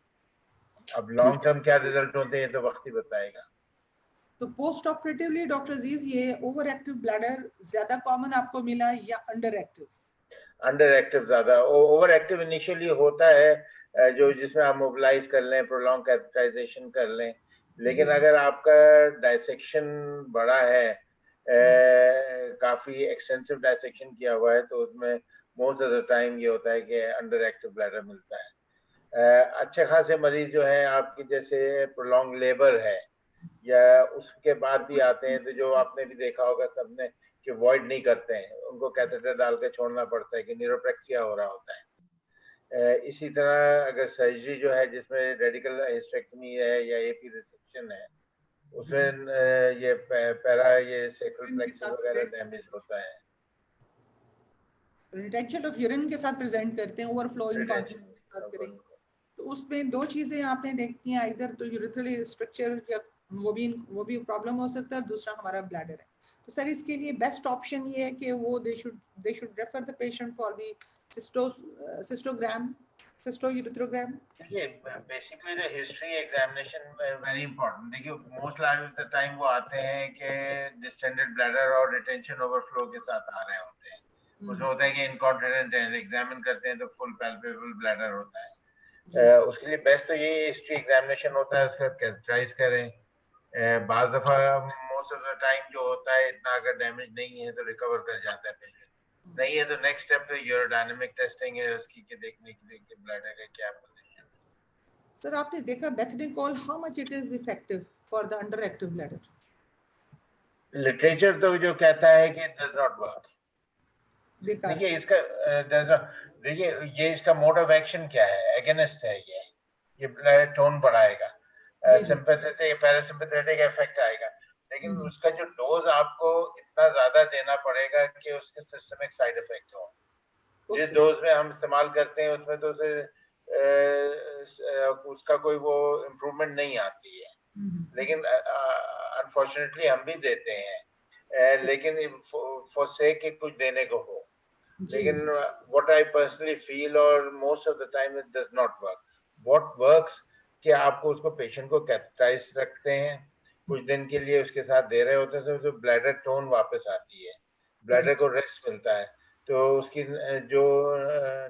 अब लॉन्ग टर्म क्या रिजल्ट होते हैं तो वक्त ही बताएगा। तो पोस्ट ऑपरेटिवली डॉक्टर अजीज ये ओवर एक्टिव ब्लैडर ज्यादा कॉमन आपको मिला या अंडर एक्टिव? अंडर एक्टिव ज्यादा। ओवर एक्टिव इनिशियली होता है जो जिसमें आप मोबिलाइज कर लें, प्रोलॉन्ग कैथेटराइजेशन कर लें, लेकिन अगर आपका डायसेक्शन बड़ा है, काफी एक्सटेंसिव डायसेक्शन किया हुआ है, तो उसमें मोस्ट ऑफ द टाइम ये होता है कि अंडर एक्टिव ब्लैडर मिलता है। अच्छे खासे मरीज जो है आपकी जैसे प्रोलॉन्ग लेबर है या उसके बाद भी आते हैं, तो जो आपने भी देखा होगा सबने कि वॉइड नहीं करते हैं, उनको कैथेटर डाल के छोड़ना पड़ता है कि न्यूरोप्रेक्सिया हो रहा होता है। इसी तरह अगर सर्जरी जो है जिसमें रेडिकल हिस्टेक्टमी है या एपी रिसेक्शन है, उसमें ये पैरा ये सैक्रल प्लेक्सस वगैरह डैमेज होता है। रिटेंशन ऑफ यूरिन के साथ प्रेजेंट करते हैं, ओवरफ्लो इनकॉन्टिनेंस की बात करेंगे तो उसमें दो चीजें आपने देखी हैं, इधर तो यूरिथ्रल स्ट्रक्चर या वो भी प्रॉब्लम हो सकता है, दूसरा हमारा ब्लैडर है। तो सर इसके लिए बेस्ट ऑप्शन ये है कि वो they should refer the patient for the cystogram, cystourethrogram. देखिए basically the history examination very important. देखिए मोस्ट ऑफ द टाइम वो आते हैं कि डिस्टेंडेड ब्लैडर और रिटेंशन ओवरफ्लो के साथ आ रहे होते हैं। उसमें होता है कि इनकॉन्टिनेंट है, एग्जामिन करते हैं तो फुल पैल्पेबल ब्लैडर होता है। उसके लिए बेस्ट तो ये हिस्ट्री एग्जामिनेशन होता है, उसका कैथेटराइज करें। बाद दफा मोस्ट ऑफ द टाइम जो होता है इतना अगर डैमेज नहीं है तो रिकवर कर जाता है पेशेंट, नहीं है तो नेक्स्ट स्टेप तो यूरोडायनामिक टेस्टिंग है उसकी के देखने के लिए कि ब्लैडर का क्या पोजीशन। सर आपने देखा bethanechol how much it is effective for the under active bladder? Literature तो जो कहता है कि इट डज नॉट वर्क। देखिए इसका देखिए ये इसका मोड ऑफ एक्शन क्या है, एगेनिस्ट है ये ब्लड टोन बढ़ाएगा, सिंपैथेटिक पैरासिम्पैथेटिक इफेक्ट आएगा, लेकिन उसका जो डोज आपको इतना ज्यादा देना पड़ेगा कि उसके सिस्टमिक साइड इफेक्ट हो। जिस डोज में हम इस्तेमाल करते हैं उसमें तो उसका कोई वो इम्प्रूवमेंट नहीं आती है, लेकिन अनफॉर्चुनेटली हम भी देते हैं, लेकिन फॉर से कि कुछ देने को हो, लेकिन व्हाट आई पर्सनली फील और most of the time it does not work. What works कि आपको उसको पेशेंट को कैथेटराइज रखते हैं कुछ दिन के लिए, उसके साथ दे रहे होते हैं तो ब्लैडर टोन वापस आती है, ब्लैडर को रेस्ट मिलता है, तो उसकी जो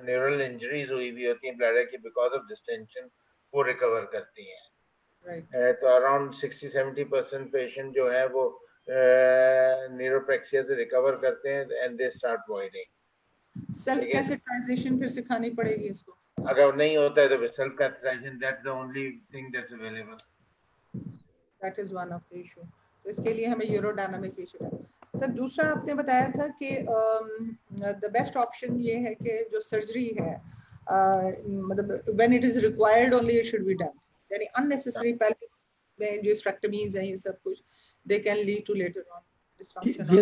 न्यूरल इंजरीज हुई भी होती हैं ब्लैडर की बिकॉज ऑफ डिस्टेंशन वो रिकवर करती हैं। तो अराउंड 60-70% पेशेंट जो है वो न्यूरोप्रेक्सिया से रिकवर करते हैं and they start voiding. Self catheterisation फिर सिखानी पड़ेगी इसको, अगर नहीं होता है तो self catheterisation that's the only thing that's available, that is one of the issue. तो इसके लिए हमें यूरोडायनामिक इशू है। सर दूसरा आपने बताया था कि द बेस्ट ऑप्शन ये है कि जो सर्जरी है मतलब when it is required only it should be done, यानी अननेसेसरी पेल्विक में जो स्ट्रक्टमीज हैं ये सब कुछ they can lead to later on dysfunction.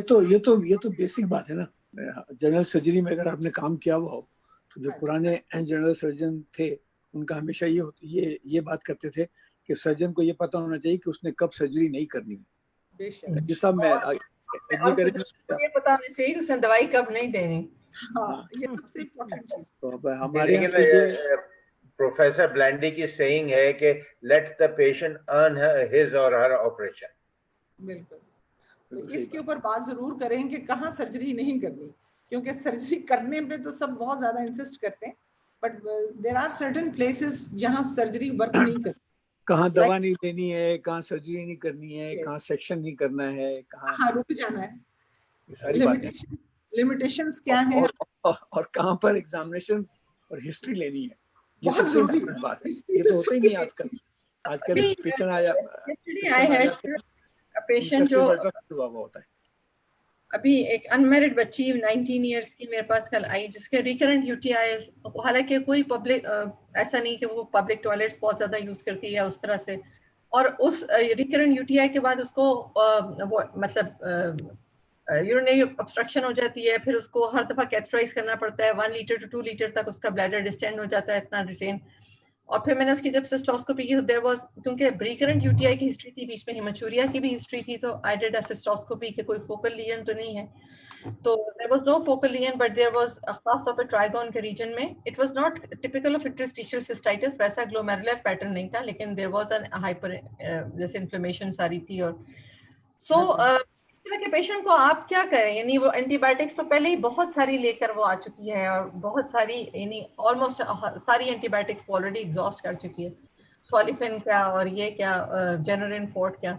ये तो बेसिक बात है ना। जनरल सर्जरी में अगर आपने काम किया हुआ हो तो जो पुराने जनरल सर्जन थे उनका हमेशा ये बात करते थे कि सर्जन को ये पता होना चाहिए कि उसने कब सर्जरी नहीं करनी है। जिस सब में ये पता होना चाहिए कि उसने दवाई कब नहीं देनी। हाँ, ये सबसे इम्पोर्टेंट चीज। तो हमारे प्रोफेसर ब्लैंडी की सेइंग है कि let the patient earn his और हर ऑपरेशन। बिल्कुल, तो इसके ऊपर बात जरूर करें कि कहाँ सर्जरी नहीं करनी, क्योंकि सर्जरी करने पे तो सब बहुत ज्यादा इंसिस्ट करते हैं, but there are certain places जहाँ सर्जरी वर्क नहीं करती। कहाँ दवा नहीं देनी है, कहाँ सर्जरी नहीं करनी है, कहाँ सेक्शन नहीं करना है, कहाँ रुक जाना है, सारी बातें। लिमिटेशंस क्या है? और कहाँ पर एग्जामिनेशन और हिस्ट्री लेनी है, ये बहुत सबसे जरूरी इम्पोर्टेंट बात है। History ये तो तो होता ही नहीं सही है। आजकल। आजकल अभी patient yesterday I had a patient जो हुआ होता है। अभी एक अनमेरिड बच्ची 19 इयर्स की मेरे पास कल आई जिसके रिकरेंट यूटीआई, हालांकि कोई पब्लिक ऐसा नहीं कि वो पब्लिक टॉयलेट्स बहुत ज्यादा यूज करती है उस तरह से, और उस रिकरेंट यूटीआई के बाद उसको मतलब यूरिनरी ऑब्स्ट्रक्शन हो जाती है, फिर उसको हर दफा कैथेटराइज करना पड़ता है, 1 लीटर टू 2 लीटर तक उसका ब्लैडर डिस्टेंड हो जाता है, इतना रिटेन। और फिर मैंने उसकी जब सिस्टोस्कोपी की, देयर वाज, क्योंकि रिकरेंट यूटीआई की हिस्ट्री थी, बीच में हिमेचूरिया की भी हिस्ट्री थी, तो आई डिड अ सिस्टोस्कोपी के कोई फोकल लीजन तो नहीं है, तो there was no focal lesion, but there was खास तौर पे ट्राइगोन के रीजन में it was not typical of interstitial cystitis, वैसा ग्लोमेरुलर पैटर्न नहीं था, लेकिन देयर वाज एन हाइपर जैसे इन्फ्लेमेशन सारी थी। और सो इस तरह के पेशेंट को आप क्या करें, यानी वो एंटीबायोटिक्स तो पहले ही बहुत सारी लेकर वो आ चुकी है, और बहुत सारी यानी ऑलमोस्ट सारी एंटीबायोटिक्स ऑलरेडी एग्जॉस्ट कर चुकी है, सॉलिफिन क्या और ये क्या जेनोरिन फोर्ट क्या।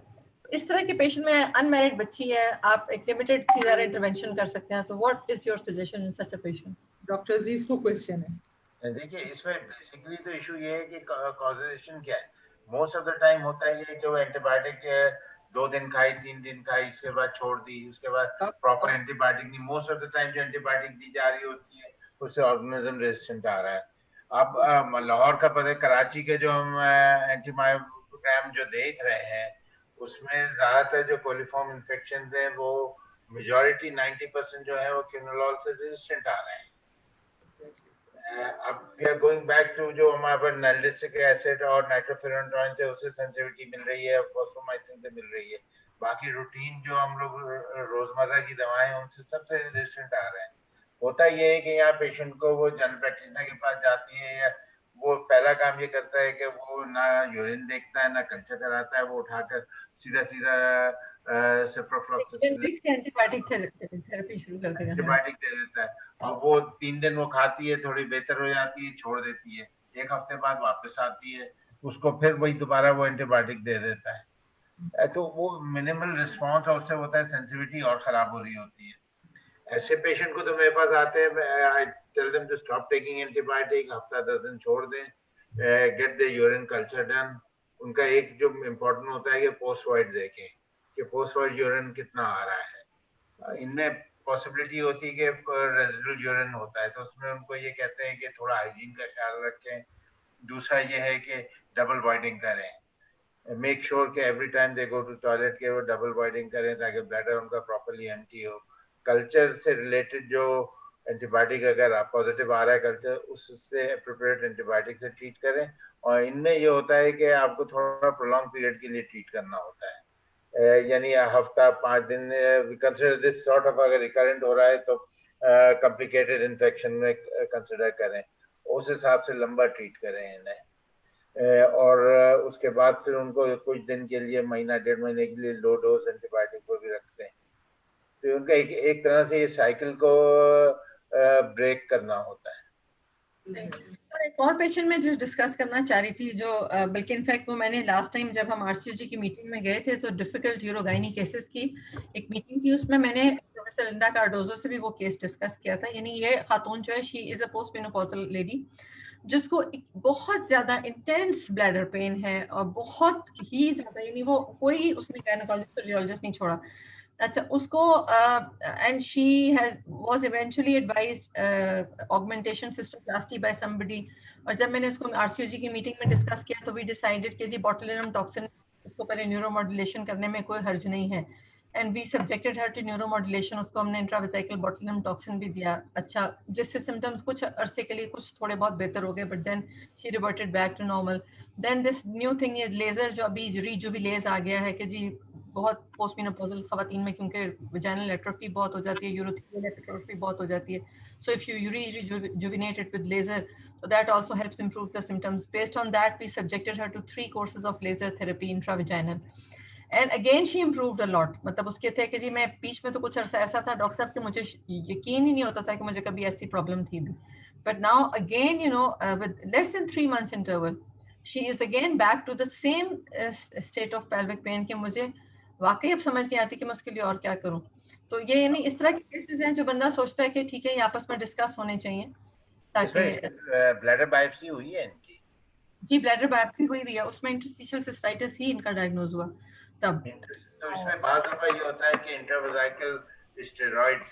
इस तरह के पेशेंट में अनमैरिड बच्ची है, आप एक लिमिटेड सीजर इंटरवेंशन कर सकते हैं, तो what is your suggestion in such a patient? Doctor Aziz को क्वेश्चन है। देखिए, इसमें बेसिकली तो इशू ये है कि कॉजेशन क्या है। मोस्ट ऑफ द टाइम होता है ये कि वो एंटीबायोटिक 2 दिन खाई, 3 दिन खाई, उसके बाद छोड़ दी, उसके बाद प्रॉपर एंटीबायोटिक नहीं। मोस्ट ऑफ द टाइम जो एंटीबायोटिक दी जा रही होती है उससे ऑर्गेनिज्म रेजिस्टेंट आ रहा है। अब लाहौर का पता है, कराची के जो हम एंटीमायोग्राम जो देख रहे हैं उसमें ज्यादातर जो कोलिफॉर्म इन्फेक्शन है वो मेजॉरिटी 90% जो है वो क्विनोलॉल से रेजिस्टेंट आ रहे हैं। अब we are going back to जो हमारे पास नाइट्रिक एसिड और नाइट्रोफिरनटॉइन से उससे सेंसिटिविटी मिल रही है, फॉस्फोमाइसिन से मिल रही है, बाकी रूटीन जो हम लोग रोजमर्रा की दवाएं उनसे सबसे रेजिस्टेंट आ रहे हैं। होता ये है कि यहाँ पेशेंट को वो जनरल प्रैक्टिशनर के पास जाती है, या वो पहला काम ये करता है कि वो ना यूरिन देखता है ना कल्चर कराता है, वो उठाकर सीधा सीधा एंटीबायोटिक थेरेपी शुरू कर देगा। एंटीबायोटिक दे देता है, और वो 3 दिन वो खाती है, थोड़ी बेहतर हो जाती है, छोड़ देती है, 1 हफ्ते बाद वापस आती है, उसको फिर वही दोबारा वो एंटीबायोटिक दे देता है। तो वो मिनिमल रिस्पॉन्स और उससे होता है सेंसिटिविटी और खराब हो रही होती है। ऐसे पेशेंट को तो मेरे पास आते हैं, I tell them to stop taking antibiotic, हफ्ता 10 दिन छोड़ दें, get the urine culture done. उनका एक जो इम्पोर्टेंट होता है कि पोस्ट वाइड देखें कि पोस्ट वाइड यूरिन कितना आ रहा है। इनमें पॉसिबिलिटी होती है कि रेजिडुअल यूरिन होता है, तो उसमें उनको ये कहते हैं कि थोड़ा हाइजीन का ख्याल रखें। दूसरा ये है कि डबल वाइडिंग करें, मेक श्योर कि every time they go to toilet के वो डबल वाइडिंग करें ताकि ब्लैडर उनका प्रॉपर्ली एम्प्टी हो। कल्चर से रिलेटेड जो एंटीबायोटिक अगर पॉजिटिव आ रहा है कल्चर, उससे अप्रोप्रिएट एंटीबायोटिक से ट्रीट करें। और इनमें ये होता है कि आपको थोड़ा प्रोलॉन्ग पीरियड के लिए ट्रीट करना होता है, यानी हफ्ता 5 दिन। कंसिडर दिस सॉर्ट ऑफ, अगर रिकरेंट हो रहा है तो कॉम्प्लिकेटेड इन्फेक्शन में कंसिडर करें, उस हिसाब से लंबा ट्रीट करें इन्हें। और उसके बाद फिर उनको कुछ दिन के लिए, महीना 1.5 महीने के लिए लो डोज एंटीबायोटिक को भी रखते हैं। तो उनका एक तरह से ये साइकिल को ब्रेक करना होता है। एक और पेशेंट में जो डिस्कस करना चाह रही थी, जो बल्कि इनफैक्ट वो मैंने लास्ट टाइम जब हम आरसीयूजी की मीटिंग में गए थे तो डिफिकल्ट यूरोगाइनी केसेस की एक मीटिंग थी, उसमें मैंने प्रोफेसर लिंडा कार्डोजो से भी वो केस डिस्कस किया था। यानी ये खातून जो है, she is a post menopausal lady जिसको बहुत ज्यादा इंटेंस ब्लैडर पेन है और बहुत ही ज्यादा, यानी वो कोई उसने गायनेकोलॉजिस्ट रेडियोलॉजिस्ट नहीं छोड़ा। अच्छा, उसको and she was eventually advised augmentation cystoplasty by somebody। और जब मैंने उसको आरसीयूजी की मीटिंग में डिस्कस किया तो we decided कि जी बोtulinum टॉक्सिन उसको पहले न्यूरोमॉड्यूलेशन करने में कोई हर्ज नहीं है, and we subjected her to neuromodulation. उसको हमने इंट्रावेसिकल बोtulinum टॉक्सिन भी दिया। अच्छा, जिससे सिम्टम्स कुछ अरसे के लिए कुछ थोड़े बहुत बेहतर हो गए, but then she reverted back to normal। then this new thing is laser, जो अभी रीजुविलेज आ गया है कि जी बहुत पोस्ट मेनोपॉजल खवातीन में, क्योंकि वजाइनल एट्रोफी बहुत हो जाती है, यूरोथेलियल एट्रोफी बहुत हो जाती है, so if you rejuvenate it with laser, so that also helps improve the symptoms। based on that we subjected her to 3 courses of laser therapy intravaginal, and again she improved a lot। मतलब उसके थे कि जी मैं बीच में तो कुछ अर्सा ऐसा था डॉक्टर साहब कि मुझे यकीन ही नहीं होता था कि मुझे कभी ऐसी प्रॉब्लम थी भी, but now again you know with less than 3 months interval she is again back to the same state of pelvic pain कि मुझे वाकई अब समझ नहीं आती कि मैं उसके लिए और क्या करूं। तो ये नहीं, इस तरह के केसेस हैं जो बंदा सोचता है कि ठीक है ये आपस में डिस्कस होने चाहिए ताकि इसमें ब्लैडर बायोप्सी हुई है इनकी? जी ब्लैडर बायोप्सी हुई भी है, उसमें इंटरस्टिशियल सिस्टाइटिस ही इनका डायग्नोज हुआ तब। तो इसमें बाद दफा ये होता है कि इंट्रावेसिकल स्टेरॉइड्स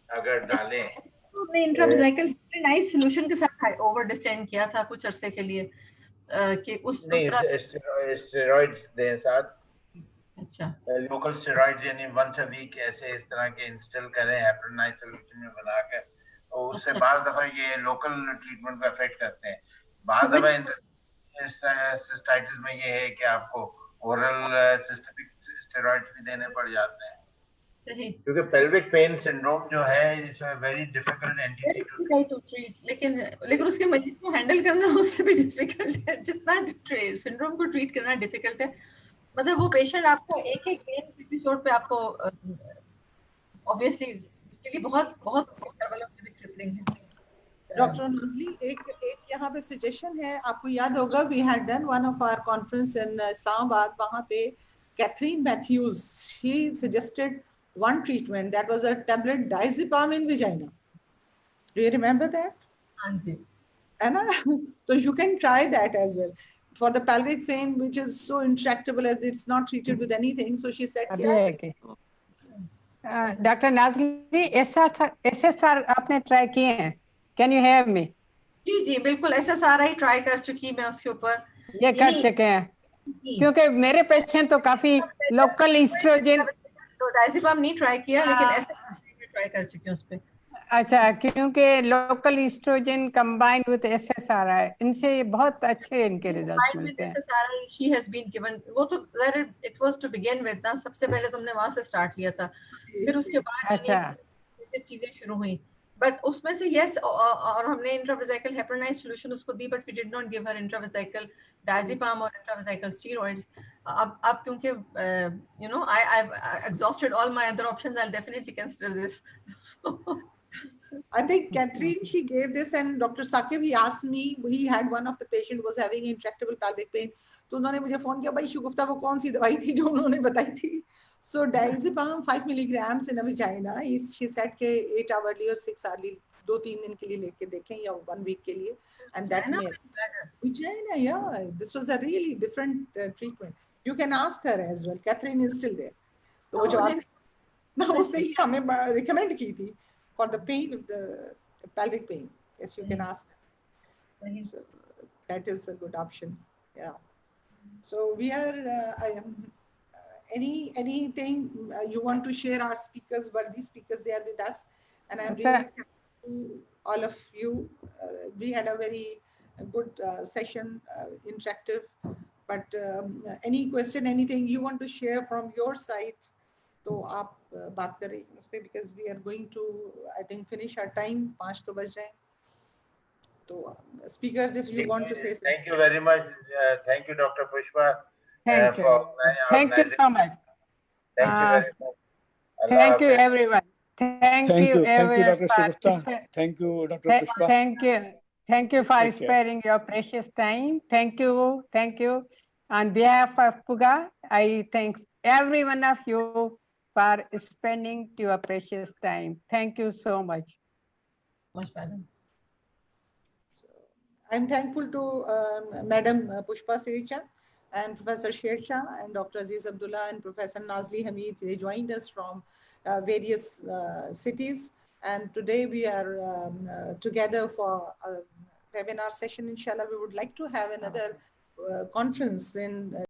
अगर डालें, तो हमने इंट्रावेसिकल हेपरिनाइज सॉल्यूशन के साथ ओवर डिस्टेंड किया था कुछ अरसे के लिए कि उस तरह से। स्टेरॉइड्स दें साथ, अच्छा लोकल स्टेरॉइड्स यानी वंस अ वीक ऐसे इस तरह के इंस्टॉल करें हेपरिनाइज सॉल्यूशन में बनाकर, और उससे अच्छा। बाद दफा ये लोकल ट्रीटमेंट को अफेक्ट करते हैं। बाद तो दफा सिस्टाइटिस में ये है कि आपको ओरल सिस्टमिक स्टेरॉइड्स भी देने पड़ जाते हैं, सही क्योंकि पेल्विक पेन सिंड्रोम जो है it's a very difficult entity to difficult to treat, लेकिन उसके मरीज को हैंडल करना उससे भी डिफिकल्ट है जितना सिंड्रोम को ट्रीट करना डिफिकल्ट है। मतलब वो पेशेंट आपको एक एक पेन एपिसोड पे आपको ऑब्वियसली इसके लिए बहुत बहुत घर वालों की भी ट्रिपलिंग है। डॉक्टर नाज़ली, एक यहाँ पे सजेशन है, आपको याद होगा we had done one of our conference in Islamabad, वहाँ पे Catherine Matthews she suggested one treatment that was a tablet diazepam in vagina. Do you remember that? हाँ जी, है ना? So you can try that as well for the pelvic pain, which is so intractable as it's not treated with anything. So she said, अभी है कि doctor Nazli SSR आपने try किए हैं? Can you hear me? जी जी बिल्कुल, SSRI try कर चुकी मैं उसके ऊपर, ये कर चुके हैं, क्योंकि मेरे पेशेंट तो काफी लोकल ईस्ट्रोजन, तो डायज़ेपाम नहीं ट्राई किया लेकिन SSRI ट्राई कर चुकी हूँ उस पे। अच्छा, क्योंकि local oestrogen combined with SSRI, इनसे बहुत अच्छे इनके रिजल्ट्स मिलते हैं। SSRI she has been given, वो तो it was to begin with ना, सबसे पहले तुमने वहां से स्टार्ट किया था, फिर उसके बाद अच्छा, चीजें शुरू हुई, बट उसमें से यस, और हमने इंट्रावेसिकल हेपरिनाइज सॉल्यूशन उसको दी, but we did not give her intravesical diazepam और इंट्रावेसिकल स्टेरॉइड्स। अब क्योंकि you know I exhausted all my other options, I will definitely consider this. I think Catherine, she gave this, and Dr. Sakib, he asked me, he had one of the patient was having intractable pelvic pain. तो उन्होंने मुझे phone किया, भाई शुगुफ्ता वो कौन सी दवाई थी जो उन्होंने बताई थी? So diazepam 5 milligrams in a vagina. She said के 8 hourly or 6 hourly 2-3 दिन के लिए लेके देखें या 1 week के लिए, and that may vagina, yeah, this was a really different treatment. You can ask her as well. Catherine is still there. तो वो जो ना उसने ही हमें recommend की थी for the pain of the pelvic pain. Yes, you can ask. So that is a good option. Yeah. So we are. Anything you want to share? Our speakers, worthy speakers, they are with us, and I'm really thankful to all of you. We had a very good session, interactive. But any question, anything you want to share from your side? तो आप बात करें उस पे, because we are going to I think finish our time, 5 तो बज रहे हैं, तो speakers if you want to say something. Thank you very much. Thank you, Dr. Pushpa. thank you, thank you so much, Thank you very much. thank you everyone, thank you Dr. everyone, Shagufta. Thank you, Dr. Pushpa. thank you for Take care. sparing your precious time. Thank you on behalf of Puga. I thank every one of you for spending your precious time. Thank you so much. Much better. I'm thankful to Madam Pushpa Siricha and Professor Sher Shah and Dr. Aziz Abdullah and Professor Nazli Hamid. They joined us from various cities, and today we are together for a webinar session. Inshallah, we would like to have another conference in